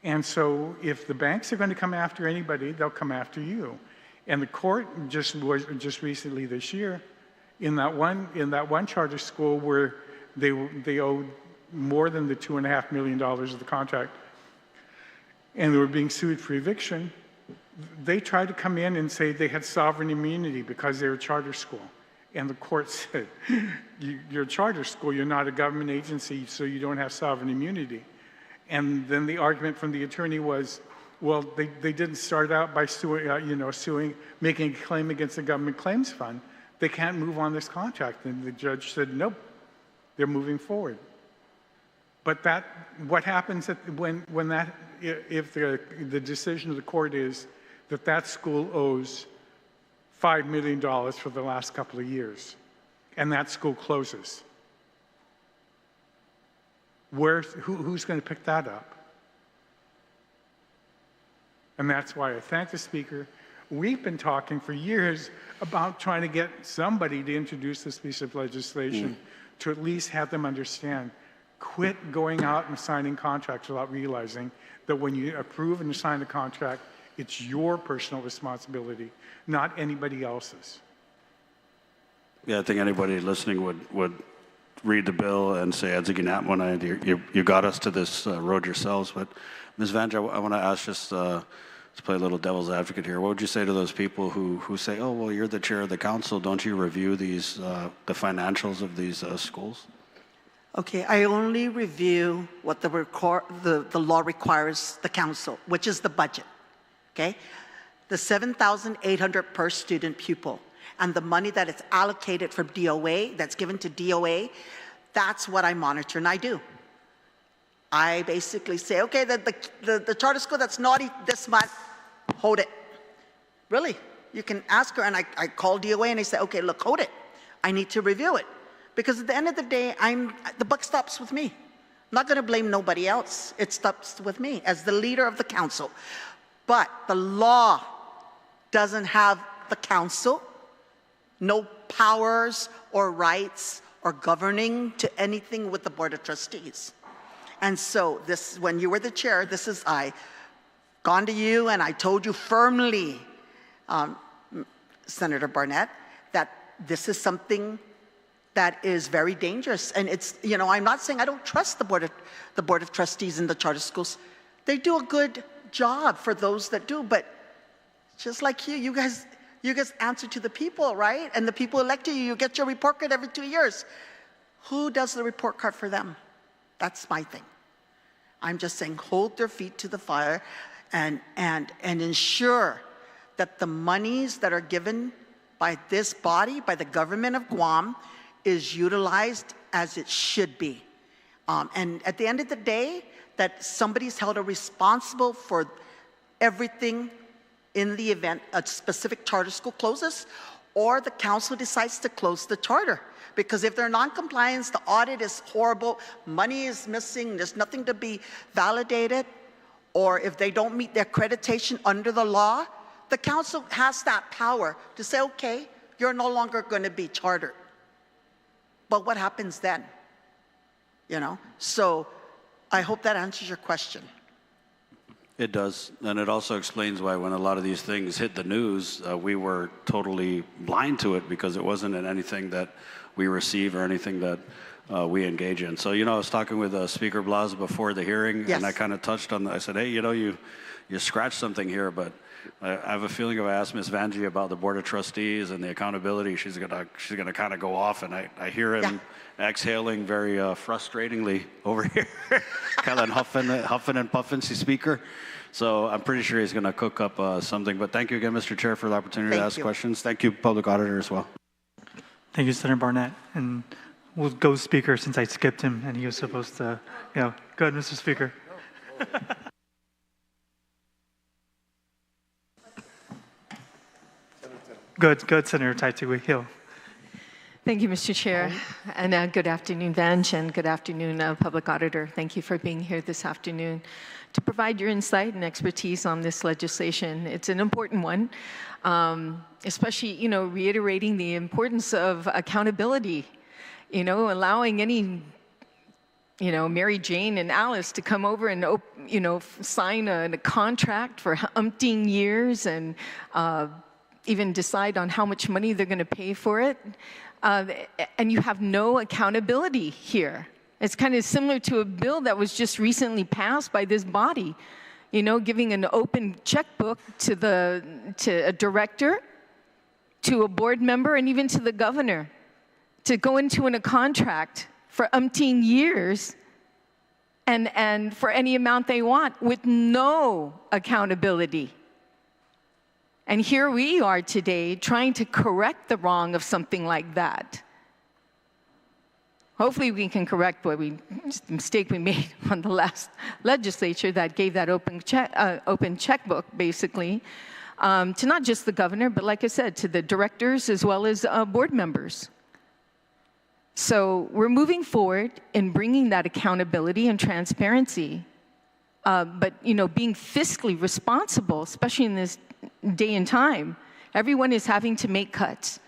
And so if the banks are going to come after anybody, they'll come after you. And the court just recently this year, in that one charter school where they owed more than the $2.5 million of the contract, and they were being sued for eviction, they tried to come in and say they had sovereign immunity because they were a charter school. And the court said, you're a charter school, you're not a government agency, so you don't have sovereign immunity. And then the argument from the attorney was, well, they didn't start out by suing, making a claim against the government claims fund. They can't move on this contract. And the judge said, nope, they're moving forward. But what happens if the decision of the court is that school owes $5 million for the last couple of years, and that school closes? Who's going to pick that up? And that's why I thank the Speaker. We've been talking for years about trying to get somebody to introduce this piece of legislation to at least have them understand. Quit going out and signing contracts without realizing that when you approve and sign a contract, it's your personal responsibility, not anybody else's. Yeah, I think anybody listening would read the bill and say, you got us to this road yourselves. But Ms. Vanja, I want to ask just let's play a little devil's advocate here. What would you say to those people who say, oh, well, you're the chair of the council, don't you review these, the financials of these schools? Okay, I only review what the law requires the council, which is the budget, okay? The $7,800 per student pupil and the money that is allocated from DOA, that's given to DOA, that's what I monitor and I do. I basically say, okay, the charter school that's naughty this month, hold it. Really, you can ask her, and I call DOA and I say, okay, look, hold it. I need to review it. Because at the end of the day, the buck stops with me. I'm not gonna blame nobody else. It stops with me as the leader of the council. But the law doesn't have the council, no powers or rights or governing to anything with the Board of Trustees. And so this, when you were the chair, this is, I gone to you and I told you firmly, Senator Barnett, that this is something that is very dangerous. And it's, you know, I'm not saying I don't trust the Board of Trustees in the charter schools. They do a good job for those that do, but just like you guys answer to the people, right? And the people elected you, you get your report card every 2 years. Who does the report card for them? That's my thing. I'm just saying hold their feet to the fire and ensure that the monies that are given by this body, by the government of Guam, is utilized as it should be. And at the end of the day, that somebody's held responsible for everything in the event a specific charter school closes or the council decides to close the charter. Because if they're non-compliance, the audit is horrible, money is missing, there's nothing to be validated, or if they don't meet their accreditation under the law, the council has that power to say, okay, you're no longer going to be chartered. But what happens then? You know? So I hope that answers your question. It does, and it also explains why when a lot of these things hit the news, we were totally blind to it because it wasn't in anything that we receive or anything that we engage in. So, you know, I was talking with Speaker Blas before the hearing, yes. And I kind of touched on that. I said, hey, you know, you scratched something here, but I have a feeling if I asked Ms. Vanjie about the Board of Trustees and the accountability, she's gonna kind of go off, and I hear him exhaling very frustratingly over here, kind of huffing and puffing, Speaker. So I'm pretty sure he's gonna cook up something. But thank you again, Mr. Chair, for the opportunity to ask questions. Thank you, Public Auditor, as well. Thank you, Senator Barnett. And we'll go Speaker since I skipped him and he was supposed to, you know, go ahead, Mr. Speaker. Good, Senator Taitui Hill. Thank you, Mr. Chair. And good afternoon, Vanj, and good afternoon, Public Auditor. Thank you for being here this afternoon to provide your insight and expertise on this legislation. It's an important one, especially, you know, reiterating the importance of accountability, you know, allowing any, you know, Mary Jane and Alice to come over and, you know, sign a contract for umpteen years and even decide on how much money they're going to pay for it. And you have no accountability here. It's kind of similar to a bill that was just recently passed by this body, you know, giving an open checkbook to a director, to a board member, and even to the governor to go into a contract for umpteen years and for any amount they want with no accountability. And here we are today trying to correct the wrong of something like that. Hopefully we can correct the mistake we made on the last legislature that gave that open checkbook, basically, to not just the governor, but like I said, to the directors as well as board members. So we're moving forward in bringing that accountability and transparency, but you know, being fiscally responsible, especially in this day and time. Everyone is having to make cuts.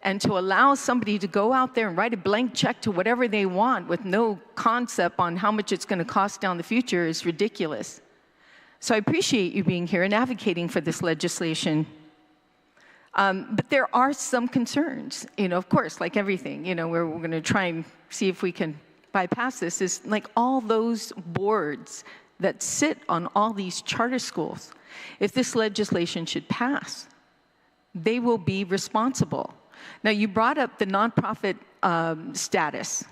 And to allow somebody to go out there and write a blank check to whatever they want with no concept on how much it's going to cost down the future is ridiculous. So I appreciate you being here and advocating for this legislation. But there are some concerns, you know, of course, like everything, you know, we're going to try and see if we can bypass this, is like all those boards that sit on all these charter schools. if this legislation should pass, they will be responsible. Now, you brought up the nonprofit status,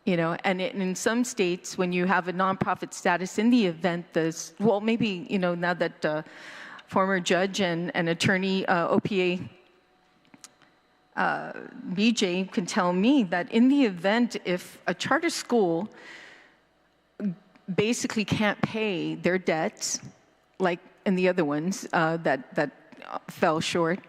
you know, and in some states, when you have a nonprofit status, in the event this, well, maybe, you know, now that former judge and attorney OPA BJ can tell me that in the event if a charter school basically can't pay their debts, like in the other ones that fell short,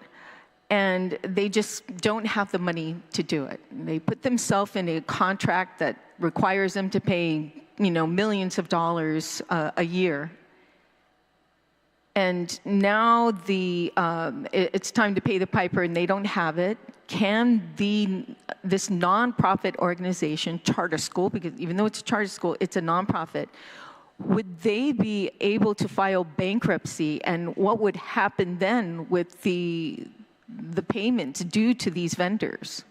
and they just don't have the money to do it. They put themselves in a contract that requires them to pay, you know, millions of dollars a year. And now it's time to pay the piper and they don't have it. Can this nonprofit organization, charter school, because even though it's a charter school, it's a nonprofit, would they be able to file bankruptcy? And what would happen then with the payments due to these vendors?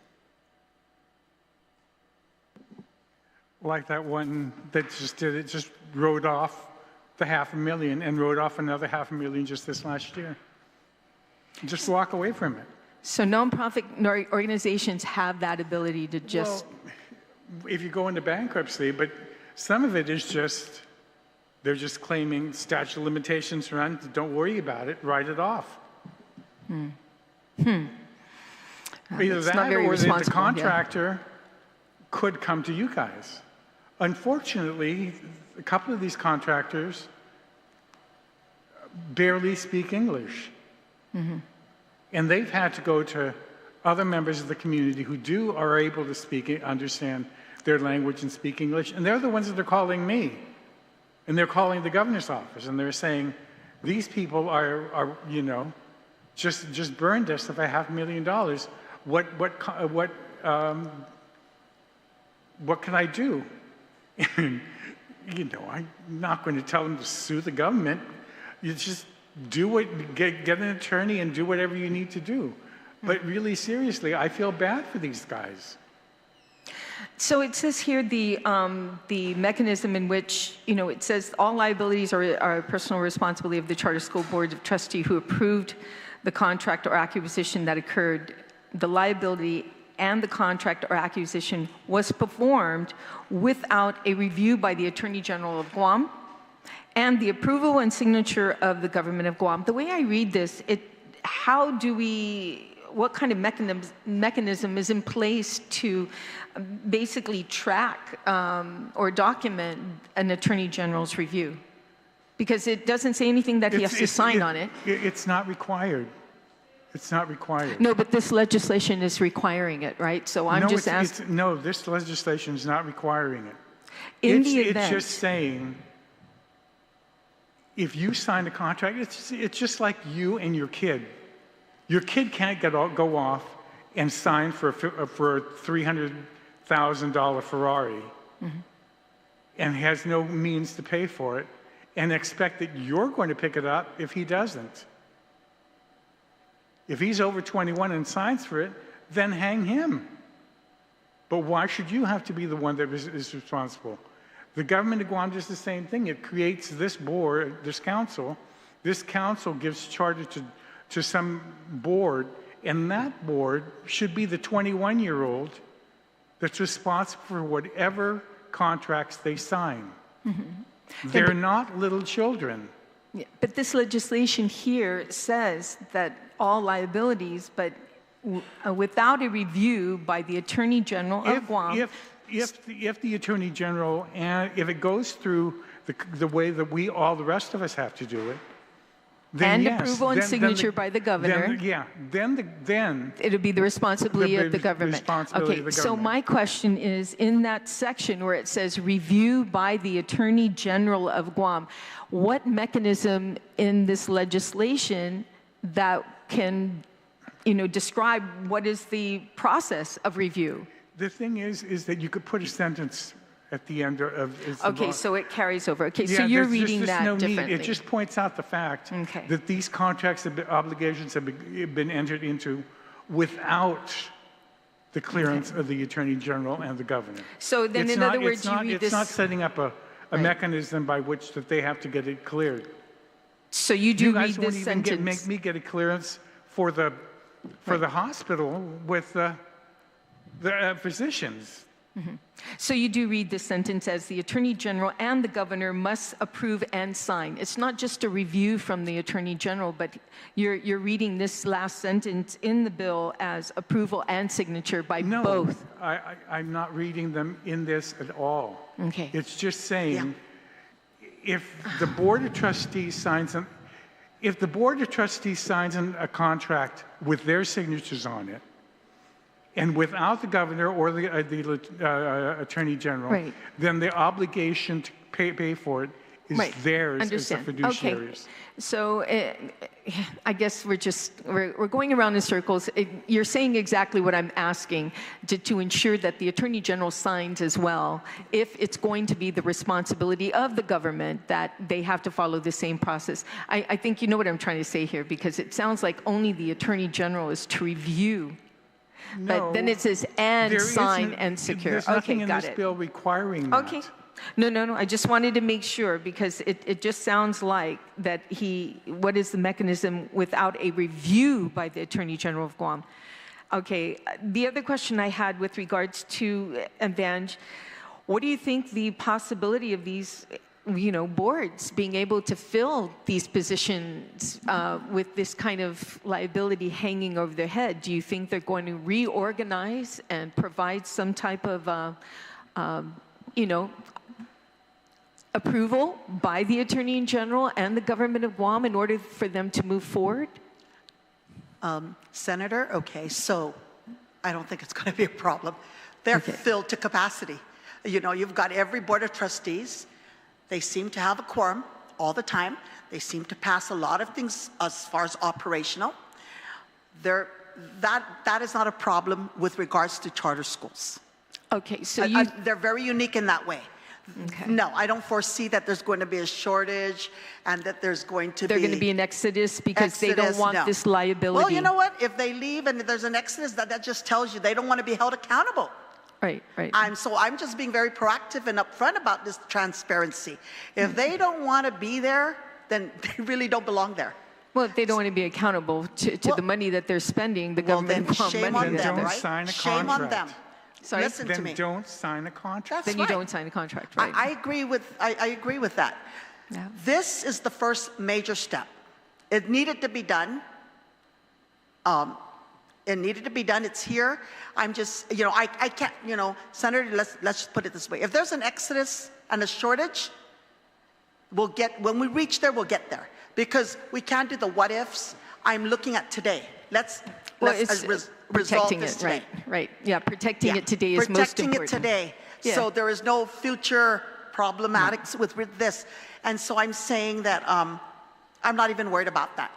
Like that one that just did it, just wrote off the $500,000 and wrote off another $500,000 just this last year. Just walk away from it. So nonprofit organizations have that ability to just... Well, if you go into bankruptcy, but some of it is just, they're just claiming statute of limitations run, don't worry about it, write it off. Either that or the contractor could come to you guys. Unfortunately, a couple of these contractors barely speak English. And they've had to go to other members of the community who are able to speak, understand their language and speak English. And they're the ones that are calling me. And they're calling the governor's office. And they're saying, these people are you know, just burned us of $500,000. What can I do? And, you know, I'm not going to tell them to sue the government. You just get an attorney and do whatever you need to do. But really, seriously, I feel bad for these guys. So it says here the mechanism in which, you know, it says all liabilities are personal responsibility of the Charter School Board of Trustees who approved the contract or acquisition that occurred. The liability and the contract or acquisition was performed without a review by the Attorney General of Guam and the approval and signature of the government of Guam. The way I read this, what kind of mechanism is in place to basically track or document an Attorney General's review? Because it doesn't say anything that he has to sign on it. It's not required. It's not required. No, but this legislation is requiring it, right? So I'm just asking. No, this legislation is not requiring it. It's just saying, if you sign a contract, it's just like you and your kid. Your kid can't go off and sign for a $300,000 Ferrari and has no means to pay for it and expect that you're going to pick it up if he doesn't. If he's over 21 and signs for it, then hang him. But why should you have to be the one that is responsible? The government of Guam does the same thing. It creates this board, this council. This council gives charter to some board, and that board should be the 21-year-old that's responsible for whatever contracts they sign. They're not little children. Yeah, but this legislation here says that all liabilities, but without a review by the Attorney General of Guam. If the Attorney General, and if it goes through the way that all the rest of us have to do it, then and yes, approval and signature by the governor. Then it'll be the responsibility of the government. Okay, so my question is, in that section where it says review by the Attorney General of Guam, what mechanism in this legislation that can, describe what is the process of review? The thing is that you could put a sentence at the end of... Okay, so it carries over. Okay, yeah, so you're reading that differently. It just points out the fact that these contracts and obligations have been entered into without the clearance of the Attorney General and the Governor. So then, in other words, you read this... It's not setting up a mechanism by which that they have to get it cleared. So you do read guys won't this even sentence. make me get a clearance for the hospital with the physicians. So you do read this sentence as the Attorney General and the Governor must approve and sign. It's not just a review from the Attorney General, but you're reading this last sentence in the bill as approval and signature by both. I'm not reading them in this at all. Okay. It's just saying if the Board of Trustees signs a contract with their signatures on it, and without the governor or the attorney general, then the obligation to pay for it is theirs as the fiduciaries. Okay. So I guess we're going around in circles. You're saying exactly what I'm asking to ensure that the attorney general signs as well, if it's going to be the responsibility of the government that they have to follow the same process. I think you know what I'm trying to say here, because it sounds like only the attorney general is to review. But then it says and sign and secure. There's nothing in got this it. bill requiring that. Okay. No. I just wanted to make sure, because it just sounds like that what is the mechanism without a review by the Attorney General of Guam? Okay. The other question I had with regards to Evange, what do you think the possibility of these boards being able to fill these positions with this kind of liability hanging over their head? Do you think they're going to reorganize and provide some type of, approval by the Attorney General and the government of Guam in order for them to move forward? Senator, okay, so I don't think it's going to be a problem. They're filled to capacity. You've got every Board of Trustees. They seem to have a quorum all the time. They seem to pass a lot of things as far as operational. That is not a problem with regards to charter schools. Okay, so they're very unique in that way. Okay. No, I don't foresee that there's going to be a shortage and that there's going to They're going to be an exodus because they don't want this liability. Well, you know what? If they leave and there's an exodus, that just tells you they don't want to be held accountable. Right. So I'm just being very proactive and upfront about this transparency. If they don't want to be there, then they really don't belong there. Well, if they don't want to be accountable to the money that they're spending, the government then shame on them, right? Sign a shame on them. Sorry? Listen to me. Then don't sign a contract. Then you don't sign a contract, right? I agree with that. Yeah. This is the first major step. It needed to be done. It needed to be done. It's here. I'm just, I can't, Senator, let's put it this way. If there's an exodus and a shortage, when we reach there, we'll get there. Because we can't do the what ifs. I'm looking at today. Let's resolve this today. Right. Yeah, protecting it today is most important. Protecting it today. Yeah. So there is no future problematics with this. And so I'm saying that I'm not even worried about that.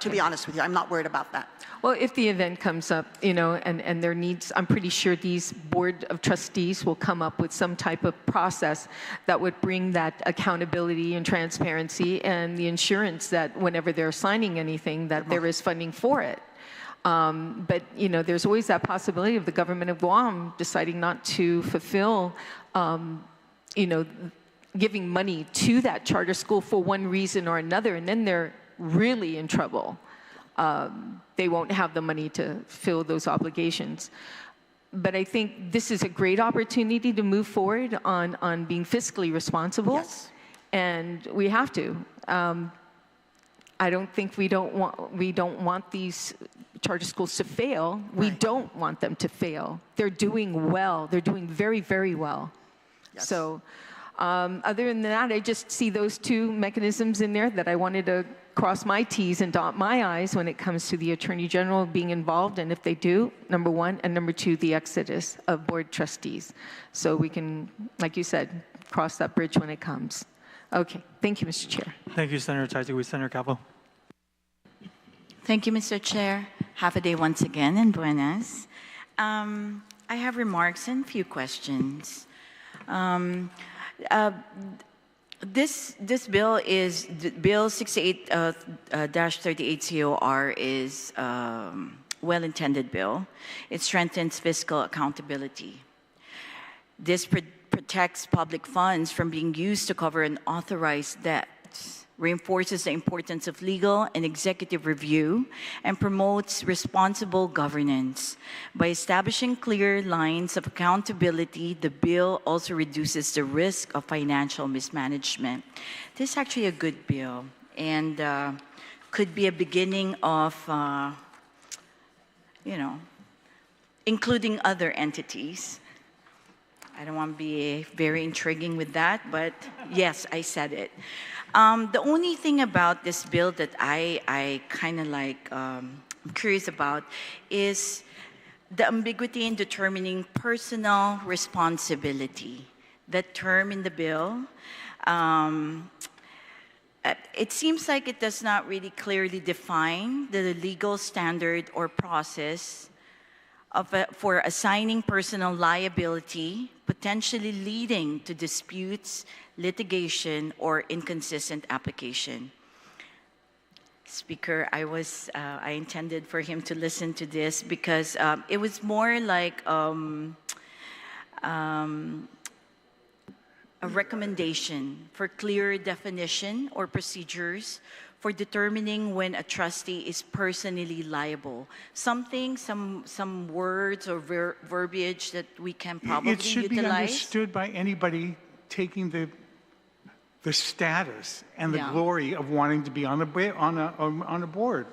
To be honest with you, I'm not worried about that. Well, if the event comes up, and there needs, I'm pretty sure these Board of Trustees will come up with some type of process that would bring that accountability and transparency and the insurance that whenever they're signing anything, that there is funding for it. But, there's always that possibility of the government of Guam deciding not to fulfill, giving money to that charter school for one reason or another, and then they're really in trouble. They won't have the money to fill those obligations. But I think this is a great opportunity to move forward on being fiscally responsible. Yes. And we have to. I don't think we don't want these charter schools to fail. Right. We don't want them to fail. They're doing well. They're doing very, very well. Yes. So other than that, I just see those two mechanisms in there that I wanted to cross my T's and dot my I's when it comes to the Attorney General being involved, and if they do, number one, and number two, the exodus of board trustees. So we can, like you said, cross that bridge when it comes. Okay, thank you, Mr. Chair. Thank you, Senator Taitui. Senator Capo. Thank you, Mr. Chair. Half a day once again, and buenas. I have remarks and a few questions. This bill is Bill 68-38 COR is well-intended bill. It strengthens fiscal accountability. This protects public funds from being used to cover unauthorized debts reinforces the importance of legal and executive review, and promotes responsible governance. By establishing clear lines of accountability, the bill also reduces the risk of financial mismanagement. This is actually a good bill, and could be a beginning of, including other entities. I don't want to be very intriguing with that, but yes, I said it. The only thing about this bill that I kind of like, I'm curious about is the ambiguity in determining personal responsibility. That term in the bill, it seems like it does not really clearly define the legal standard or process for assigning personal liability, potentially leading to disputes, litigation, or inconsistent application. Speaker, I intended for him to listen to this because it was more like a recommendation for clear definition or procedures for determining when a trustee is personally liable. Some words or verbiage that we can probably It should utilize. be understood by anybody taking the status and the glory of wanting to be on a board.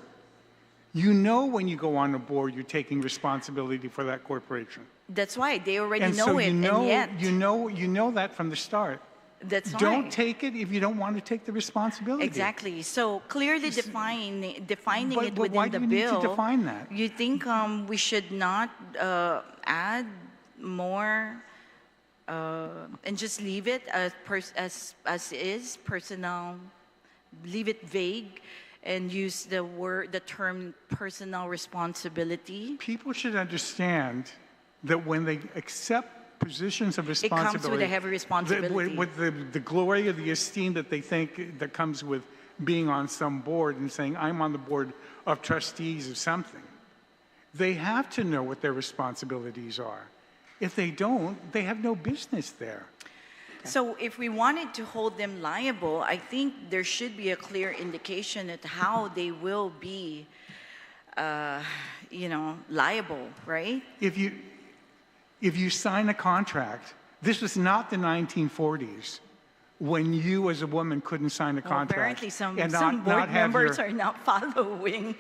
You know when you go on a board, you're taking responsibility for that corporation. That's why they already And know so it, you know, and yet you know that from the start. that's why. Don't take it if you don't want to take the responsibility. Exactly. So clearly defining it But why within do the we bill. need to define that? You think we should not add more and just leave it as is, personal, leave it vague, and use the term personal responsibility? People should understand that when they accept positions of responsibility, It comes with a heavy responsibility. with the glory of the esteem that they think that comes with being on some board and saying, I'm on the board of trustees of something. They have to know what their responsibilities are. If they don't, they have no business there. So if we wanted to hold them liable, I think there should be a clear indication at how they will be, liable, right? If you sign a contract, this was not the 1940s when you as a woman couldn't sign a contract. Apparently some and board members are not following.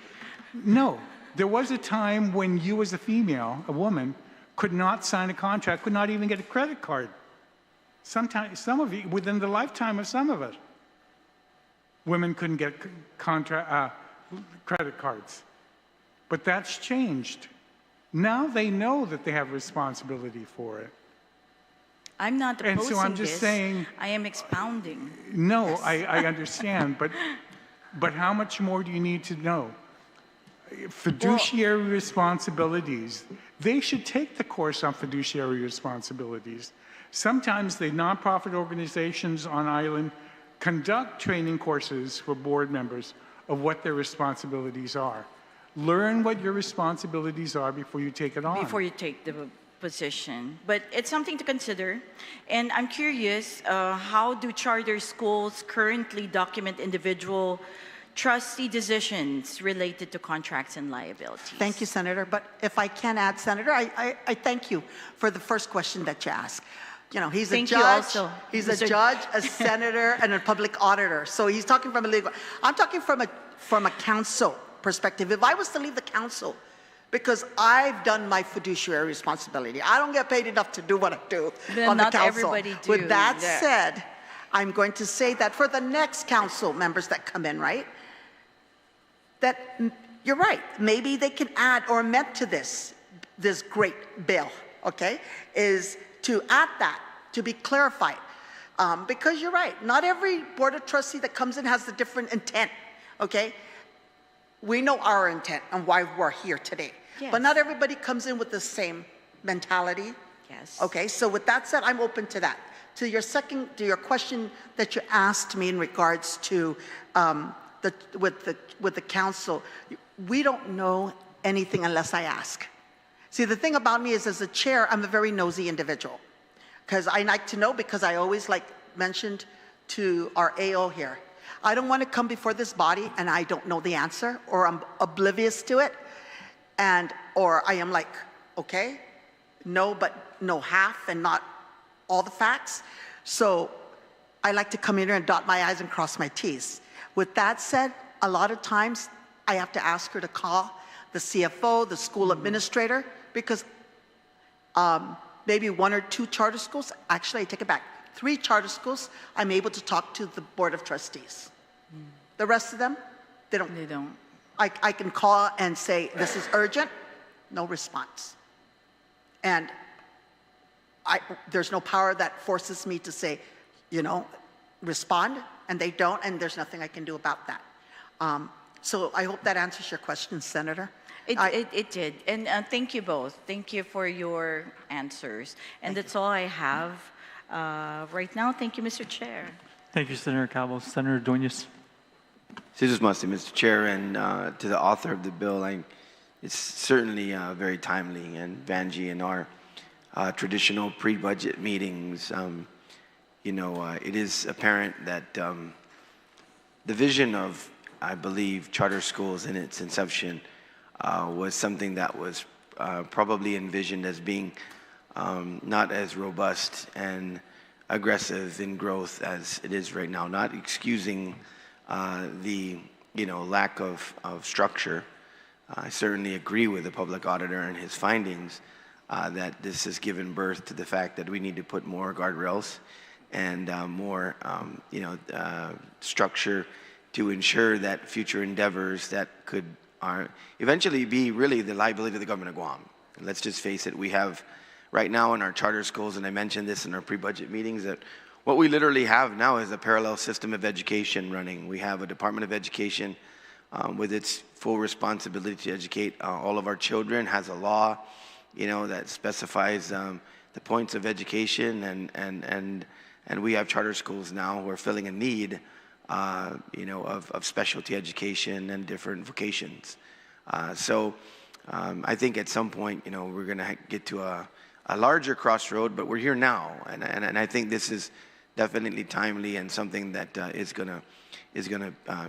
No, there was a time when you as a female, a woman, could not sign a contract, could not even get a credit card. Sometimes, some of you, within the lifetime of some of us, women couldn't get credit cards. But that's changed. Now they know that they have responsibility for it. I'm not opposing And so I'm just saying, I am expounding. no, I understand, but how much more do you need to know? Fiduciary responsibilities, they should take the course on fiduciary responsibilities. Sometimes the nonprofit organizations on island conduct training courses for board members of what their responsibilities are. Learn what your responsibilities are before you take it on. Before you take the position. But it's something to consider. And I'm curious, how do charter schools currently document individual trustee decisions related to contracts and liabilities? Thank you, Senator. But if I can add, Senator, I thank you for the first question that you asked. You know, he's Thank a you judge. also, He's Mr. a judge, a senator, and a public auditor. So he's talking from a legal. I'm talking from a council perspective. If I was to leave the council, because I've done my fiduciary responsibility, I don't get paid enough to do what I do Then on the not council. everybody do With that that. said, I'm going to say that for the next council members that come in, right? That you're right. Maybe they can add or amend to this great bill. Okay, is to add that to be clarified, because you're right. Not every board of trustee that comes in has a different intent. Okay, we know our intent and why we're here today. Yes. But not everybody comes in with the same mentality. Yes. Okay, so with that said, I'm open to that. To your question that you asked me in regards to with the council, we don't know anything unless I ask. See, the thing about me is, as a chair, I'm a very nosy individual, because I like to know, because I always mentioned to our AO here, I don't want to come before this body and I don't know the answer, or I'm oblivious to it, or I am like, okay, no, but no half and not all the facts. So I like to come in here and dot my I's and cross my T's. With that said, a lot of times I have to ask her to call the CFO, the school administrator, because maybe 1 or 2 charter schools, actually I take it back, 3 charter schools, I'm able to talk to the Board of Trustees. The rest of them, they don't. They don't. I can call and say, this is urgent, no response. And there's no power that forces me to say, you know, respond, and they don't, and there's nothing I can do about that. So I hope that answers your question, Senator. It did, and thank you both. Thank you for your answers. And that's all I have right now. Thank you, Mr. Chair. Thank you, Senator Calvo. Senator Dueñas. Mr. Chair, and to the author of the bill, it's certainly very timely, and Vanjie, in our traditional pre-budget meetings, you know, it is apparent that the vision of, I believe, charter schools in its inception was something that was probably envisioned as being not as robust and aggressive in growth as it is right now, not excusing the, you know, lack of structure. I certainly agree with the public auditor and his findings that this has given birth to the fact that we need to put more guardrails and more, you know, structure to ensure that future endeavors that could eventually be really the liability of the government of Guam. And let's just face it, we have right now in our charter schools, and I mentioned this in our pre-budget meetings, that what we literally have now is a parallel system of education running. We have a Department of Education with its full responsibility to educate all of our children, has a law, you know, that specifies the points of education, and we have charter schools now who are filling a need, you know, of specialty education and different vocations. So I think at some point, you know, we're going to get to a larger crossroad, but we're here now, and I think this is definitely timely and something that is going to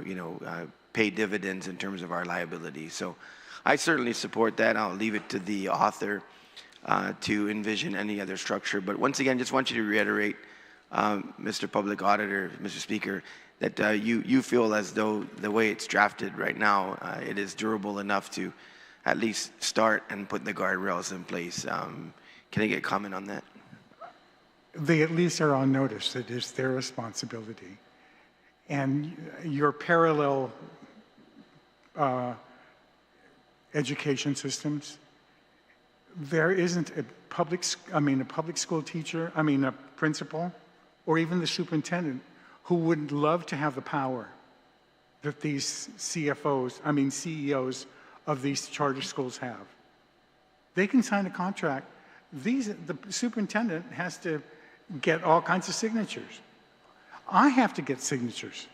you know, pay dividends in terms of our liability. So I certainly support that. I'll leave it to the author to envision any other structure. But once again, just want you to reiterate, Mr. Public Auditor, Mr. Speaker, that you feel as though the way it's drafted right now, it is durable enough to at least start and put the guardrails in place. Can I get a comment on that? They at least are on notice. It is their responsibility. And your parallel education systems, there isn't a public school teacher, a principal, or even the superintendent who would love to have the power that these CEOs of these charter schools have. They can sign a contract. The superintendent has to get all kinds of signatures. I have to get signatures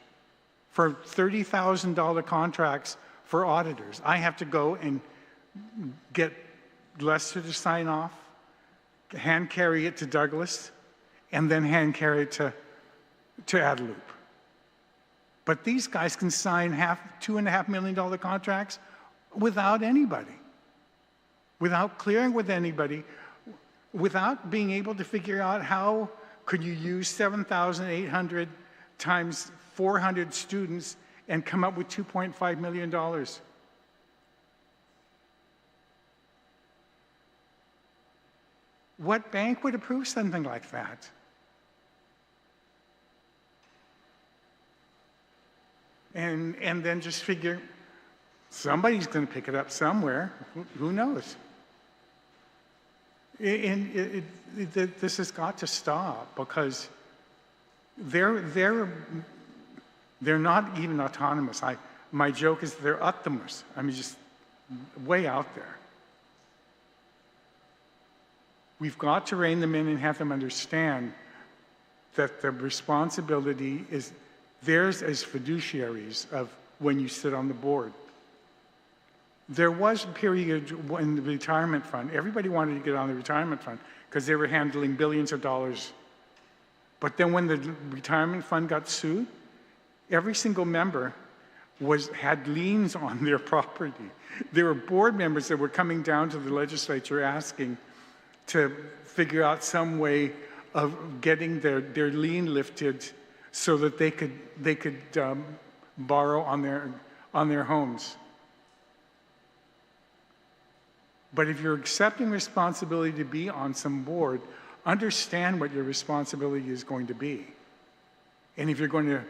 for $30,000 contracts for auditors. I have to go and get Lester to sign off, hand carry it to Douglas, and then hand carry it to Adelup. But these guys can sign $2.5 million contracts without anybody, without clearing with anybody, without being able to figure out how could you use 7,800 times 400 students and come up with $2.5 million. What bank would approve something like that? And then just figure, somebody's going to pick it up somewhere. Who knows? This has got to stop, because they're not even autonomous. My joke is they're autonomous. Just way out there. We've got to rein them in and have them understand that the responsibility is theirs as fiduciaries of when you sit on the board. There was a period when the retirement fund, everybody wanted to get on the retirement fund because they were handling billions of dollars. But then when the retirement fund got sued, every single member had liens on their property. There were board members that were coming down to the legislature asking to figure out some way of getting their lien lifted so that they could borrow on their homes. But if you're accepting responsibility to be on some board, understand what your responsibility is going to be. And if you're going to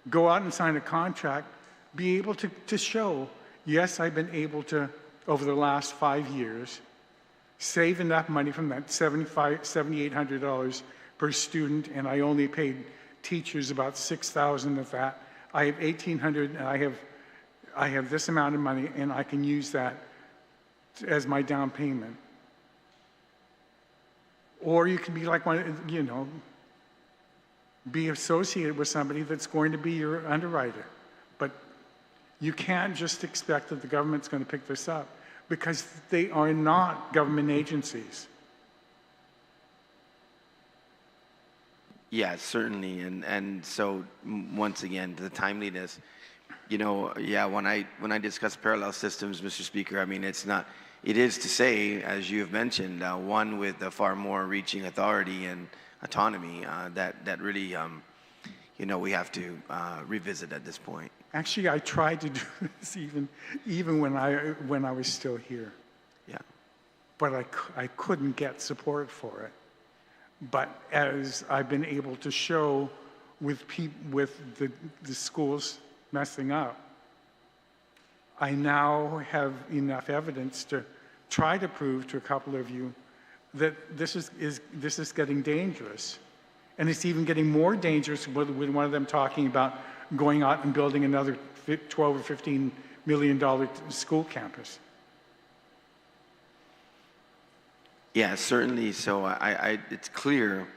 go out and sign a contract, be able to show, yes, I've been able to, over the last 5 years, save enough money from that $7,800 per student, and I only paid teachers about $6,000 of that. I have $1,800, and I have this amount of money, and I can use that as my down payment. Or you can be like be associated with somebody that's going to be your underwriter. But you can't just expect that the government's going to pick this up, because they are not government agencies. Yeah, certainly. And so once again, the timeliness, when I discuss parallel systems, Mr. Speaker, I mean, it is to say, as you have mentioned, one with a far more reaching authority and autonomy that really, we have to revisit at this point. Actually, I tried to do this even when I was still here. Yeah. But I couldn't get support for it. But as I've been able to show with the schools messing up, I now have enough evidence to try to prove to a couple of you that this is getting dangerous. And it's even getting more dangerous with one of them talking about going out and building another $12 or $15 million school campus. Yeah, certainly. So it's clear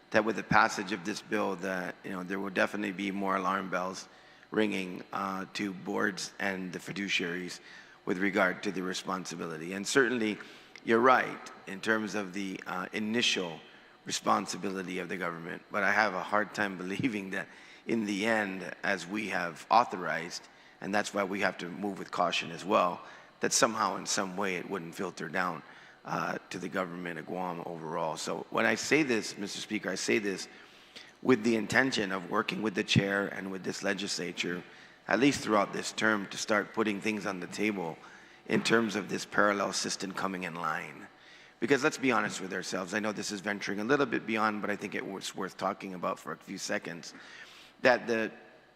that with the passage of this bill that there will definitely be more alarm bells ringing to boards and the fiduciaries with regard to the responsibility. And certainly, you're right in terms of the initial responsibility of the government. But I have a hard time believing that in the end, as we have authorized, and that's why we have to move with caution as well, that somehow in some way it wouldn't filter down to the government of Guam overall. So when I say this, Mr. Speaker, I say this with the intention of working with the chair and with this legislature, at least throughout this term, to start putting things on the table in terms of this parallel system coming in line. Because let's be honest with ourselves, I know this is venturing a little bit beyond, but I think it was worth talking about for a few seconds, that the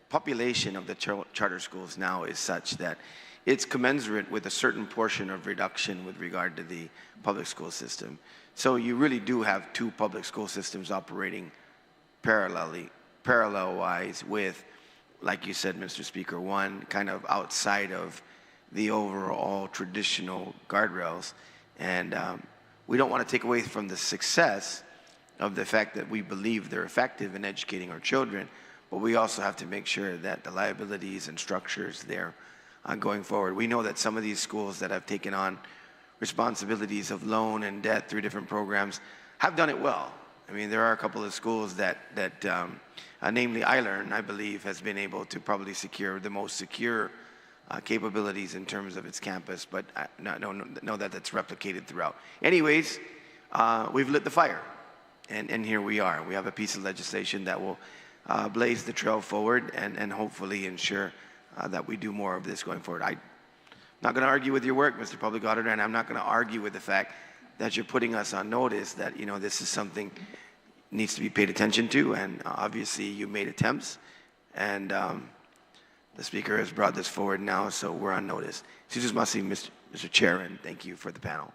population of the charter schools now is such that it's commensurate with a certain portion of reduction with regard to the public school system. So you really do have two public school systems operating parallel-wise with, like you said, Mr. Speaker, one kind of outside of the overall traditional guardrails. And we don't want to take away from the success of the fact that we believe they're effective in educating our children, but we also have to make sure that the liabilities and structures there going forward. We know that some of these schools that have taken on responsibilities of loan and debt through different programs have done it well. I mean, there are a couple of schools that namely iLearn, I believe, has been able to probably secure the most secure capabilities in terms of its campus, but I know that that's replicated throughout. Anyways, we've lit the fire, and here we are. We have a piece of legislation that will blaze the trail forward and hopefully ensure that we do more of this going forward. I'm not going to argue with your work, Mr. Public Auditor, and I'm not going to argue with the fact that you're putting us on notice that, this is something needs to be paid attention to, and obviously you made attempts, and the Speaker has brought this forward now, so we're on notice. Mr. Chair, and thank you for the panel.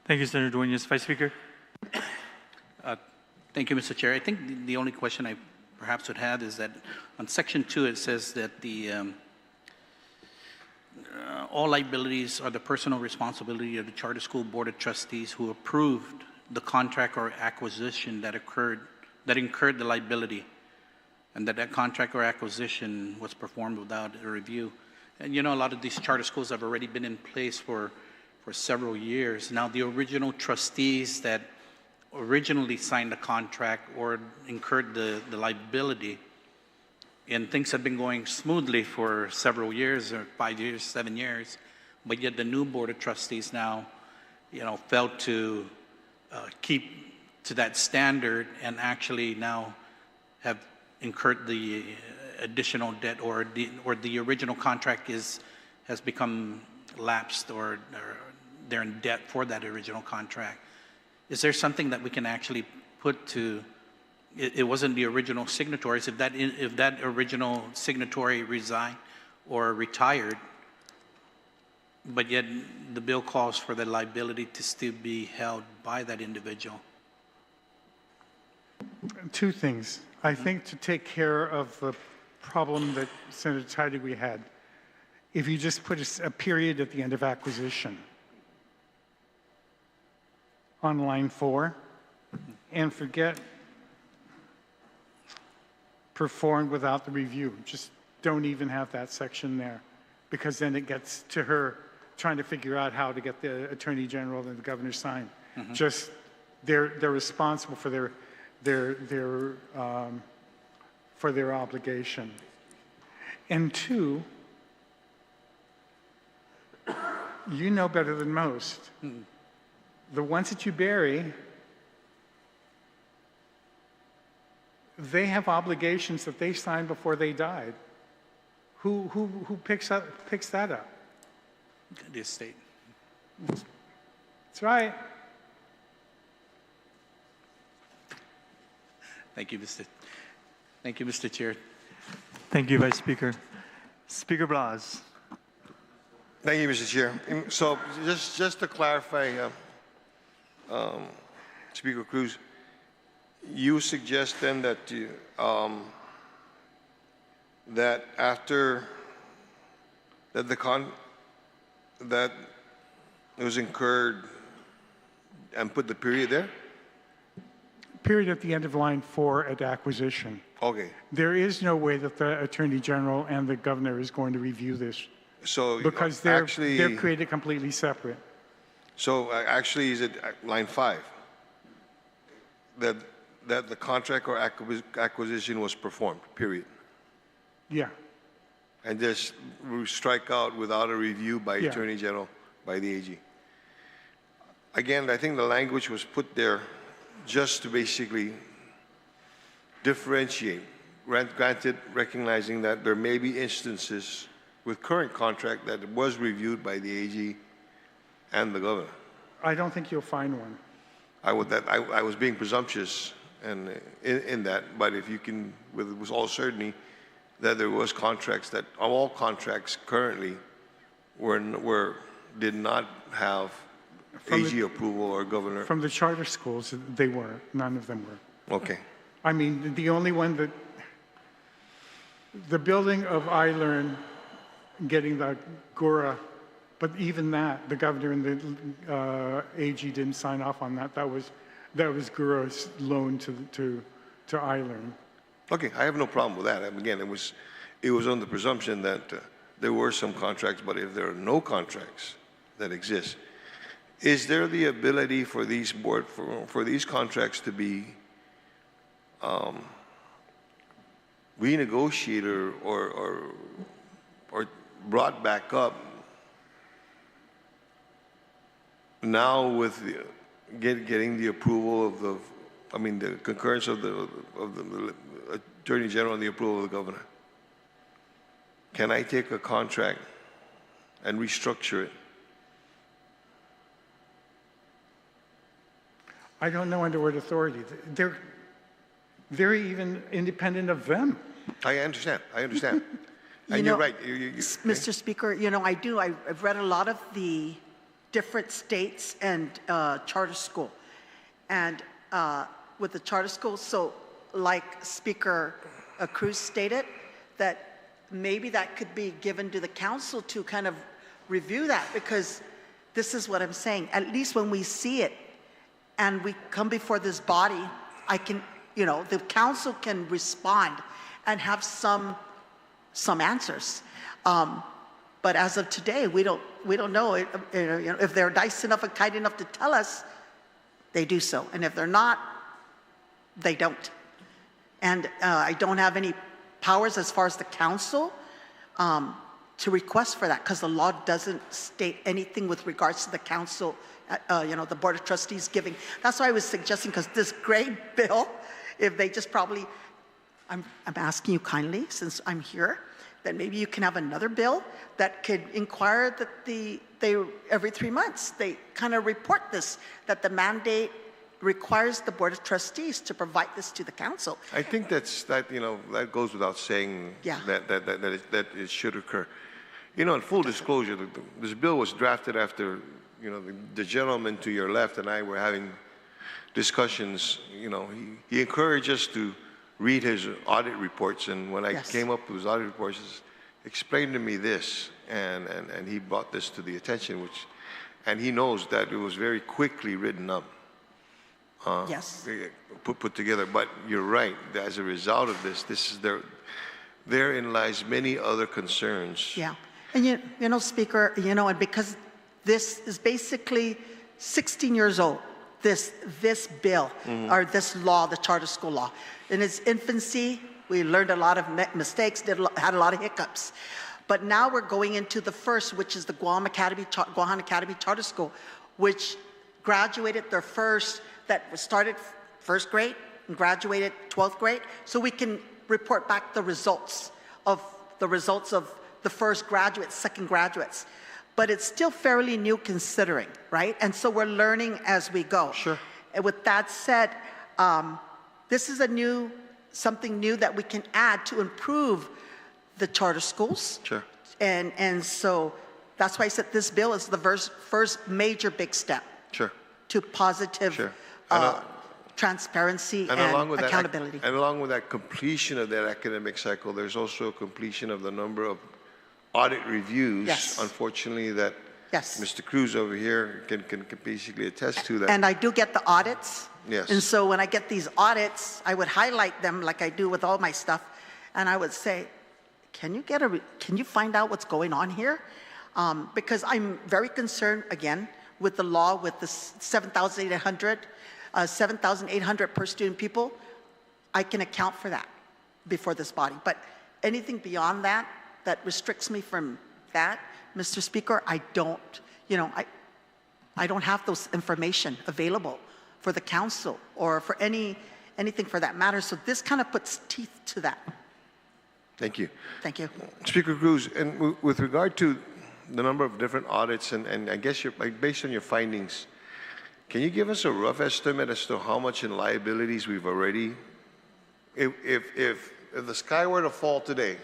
Thank you, Senator Duenas. Vice Speaker. Thank you, Mr. Chair. I think the only question I perhaps would have is that on Section 2, it says that the all liabilities are the personal responsibility of the Charter School Board of Trustees who approved the contract or acquisition that incurred the liability, and that contract or acquisition was performed without a review. And a lot of these charter schools have already been in place for several years. Now, the original trustees that originally signed the contract or incurred the liability, and things have been going smoothly for several years, or 5 years, 7 years, but yet the new Board of Trustees now, failed to keep to that standard and actually now have incurred the additional debt, or the original contract has become lapsed, or they're in debt for that original contract. Is there something that we can actually put to, it wasn't the original signatories, if that original signatory resigned or retired, but yet the bill calls for the liability to still be held by that individual? Two things. I think to take care of the problem that Senator Teidig had, if you just put a period at the end of acquisition on line 4 and forget performed without the review. Just don't even have that section there, because then it gets to her trying to figure out how to get the Attorney General and the Governor signed. Just they're responsible for their obligation. And two, you know better than most. The ones that you bury, they have obligations that they signed before they died. Who picks that up? The estate. That's right. Thank you, Mr. Chair. Thank you, Vice Speaker. Speaker Blas. Thank you, Mr. Chair. So just to clarify, Speaker Cruz, you suggest then that that after that it was incurred and put the period there? Period at the end of line 4 at acquisition. Okay. There is no way that the Attorney General and the Governor is going to review this. So because they're created completely separate. So actually, is it line 5 that the contract or acquisition was performed? Period. Yeah. And just strike out without a review by Attorney General, by the AG. Again, I think the language was put there just to basically differentiate, granted recognizing that there may be instances with current contract that was reviewed by the AG and the Governor. I don't think you'll find one. I was being presumptuous and in that, but if you can, with all certainty, that there was contracts that all contracts currently did not have AG approval or Governor. From the charter schools, they were. None of them were. Okay. I mean, the only one that, the building of iLearn, getting the GORA, but even that, the Governor and the AG didn't sign off on that. That was GORA's loan to iLearn. Okay, I have no problem with that. Again, it was on the presumption that there were some contracts, but if there are no contracts that exist, is there the ability for these for these contracts to be renegotiated or brought back up now with getting the approval of the concurrence of the Attorney General and the approval of the Governor? Can I take a contract and restructure it? I don't know under what authority. They're even independent of them. I understand. And you're right. Mr. Speaker, I've read a lot of the different states and charter school. And with the charter school, so like Speaker Cruz stated, that maybe that could be given to the council to kind of review that, because this is what I'm saying. At least when we see it and we come before this body, the council can respond and have some answers. But as of today, we don't know if they're nice enough and kind enough to tell us, they do so. And if they're not, they don't. And I don't have any powers as far as the council to request for that, because the law doesn't state anything with regards to the council, the Board of Trustees giving. That's why I was suggesting, because this great bill, if they just probably, I'm asking you kindly, since I'm here, that maybe you can have another bill that could inquire that they every 3 months, they kind of report this, that the mandate requires the Board of Trustees to provide this to the council. I think that goes without saying. Yeah. that it should occur. In full disclosure, this bill was drafted after the gentleman to your left and I were having discussions. He encouraged us to read his audit reports, and when I came up with his audit reports, he explained to me this, and he brought this to the attention, and he knows that it was very quickly written up. Yes. Put together. But you're right. As a result of this is therein lies many other concerns. Yeah. And Speaker, and because this is basically 16 years old, this bill or this law, the charter school law. In its infancy, we learned a lot of mistakes, had a lot of hiccups. But now we're going into the first, which is the Guam Academy Charter School, which graduated their first, that started first grade and graduated 12th grade. So we can report back the results of the first graduates, second graduates. But it's still fairly new considering, right? And so we're learning as we go. Sure. And with that said, this is something new that we can add to improve the charter schools. Sure. And so that's why I said this bill is the first major big step. Sure. To positive Sure. transparency and accountability. And along with that completion of that academic cycle, there's also a completion of the number of audit reviews, unfortunately, that Mr. Cruz over here can basically attest to that. And I do get the audits. Yes. And so when I get these audits, I would highlight them like I do with all my stuff, and I would say, can you find out what's going on here? Because I'm very concerned, again, with the law, with the 7,800 per student people. I can account for that before this body. But anything beyond that restricts me from that, Mr. Speaker, I don't have those information available for the council or for anything for that matter. So this kind of puts teeth to that. Thank you. Thank you. Speaker Cruz, and with regard to the number of different audits, and I guess based on your findings, can you give us a rough estimate as to how much in liabilities we've already, if the sky were to fall today,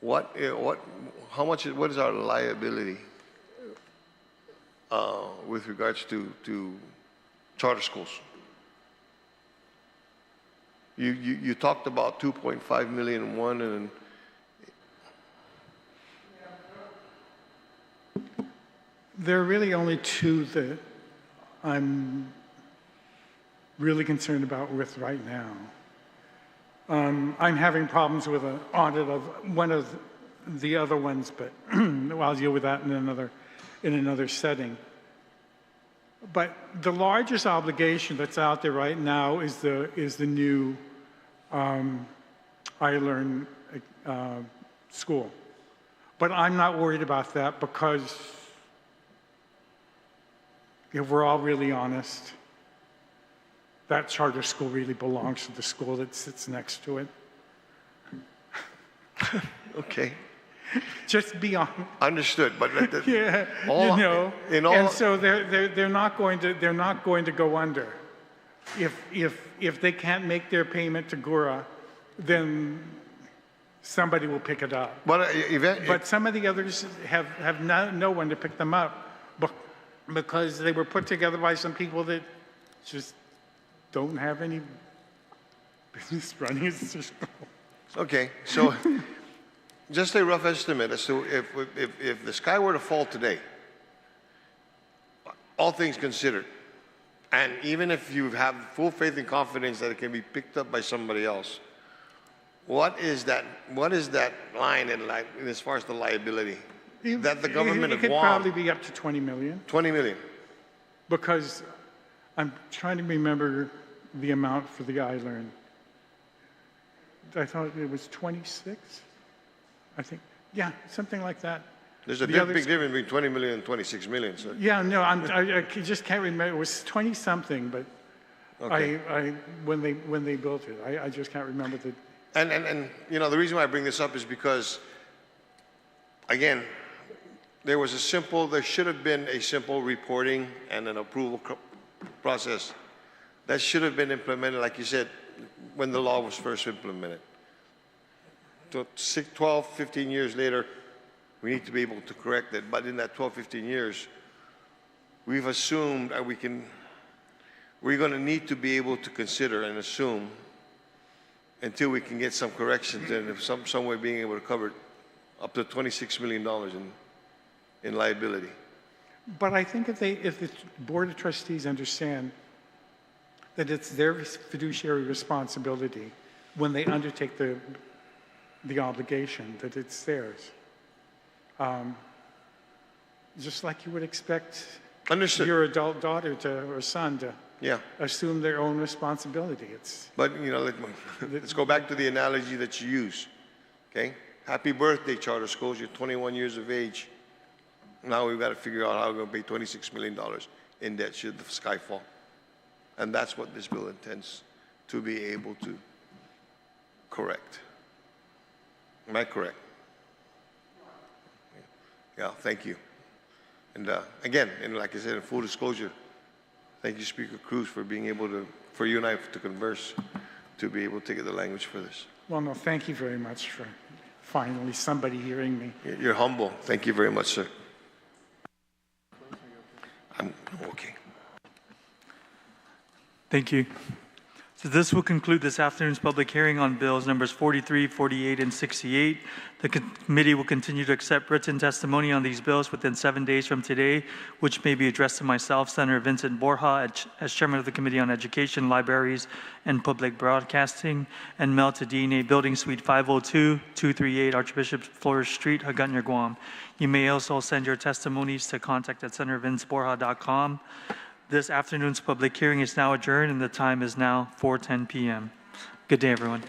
what is our liability with regards to charter schools? You talked about 2.5 million in one, and there are really only two that I'm really concerned about with right now. I'm having problems with an audit of one of the other ones, but I'll deal with that in another setting. But the largest obligation that's out there right now is the new iLearn school. But I'm not worried about that because if we're all really honest, that charter school really belongs to the school that sits next to it. Okay. Just be honest. Understood, but yeah, and so they're not going to go under. If they can't make their payment to GURA, then somebody will pick it up. But some of the others have no one to pick them up because they were put together by some people that just don't have any business running a system. Okay, so just a rough estimate as to if the sky were to fall today, all things considered, and even if you have full faith and confidence that it can be picked up by somebody else, what is that line as far as the liability? That the government of Guam... It could probably be up to 20 million. 20 million. Because I'm trying to remember the amount for the iLearn. I thought it was 26, I think. Yeah, something like that. There's a The big others- difference between 20 million and 26 million, sir. Yeah, no, I just can't remember. It was 20-something, but Okay. when they built it, I just can't remember the. And you know, the reason why I bring this up is because, again, there should have been a simple reporting and an approval process that should have been implemented, like you said, when the law was first implemented. So 12, 15 years later, we need to be able to correct it. But in that 12, 15 years, we've assumed that we're going to need to be able to consider and assume until we can get some corrections and if some way being able to cover up to $26 million in liability. But I think if the Board of Trustees understand that it's their fiduciary responsibility when they undertake the obligation, that it's theirs. Just like you would expect Understood. your adult daughter or son to Yeah. assume their own responsibility. But, you know, let's go back to the analogy that you use, okay? Happy birthday, charter schools. You're 21 years of age. Now we've got to figure out how we're going to pay $26 million in debt should the sky fall. And that's what this bill intends to be able to correct. Am I correct? Yeah, thank you. And again, and like I said, in full disclosure, thank you, Speaker Cruz, for being able to, for you and I to converse, to be able to get the language for this. Well, no, thank you very much for finally somebody hearing me. You're humble. Thank you very much, sir. I'm okay. Thank you. So this will conclude this afternoon's public hearing on bills numbers 43, 48, and 68. The committee will continue to accept written testimony on these bills within 7 days from today, which may be addressed to myself, Senator Vincent Borja, as Chairman of the Committee on Education, Libraries, and Public Broadcasting, and mailed to DNA Building Suite 502, 238 Archbishop Flores Street, Agustin, Guam. You may also send your testimonies to contact@senatorvinceborja.com. This afternoon's public hearing is now adjourned, and the time is now 4:10 p.m. Good day, everyone.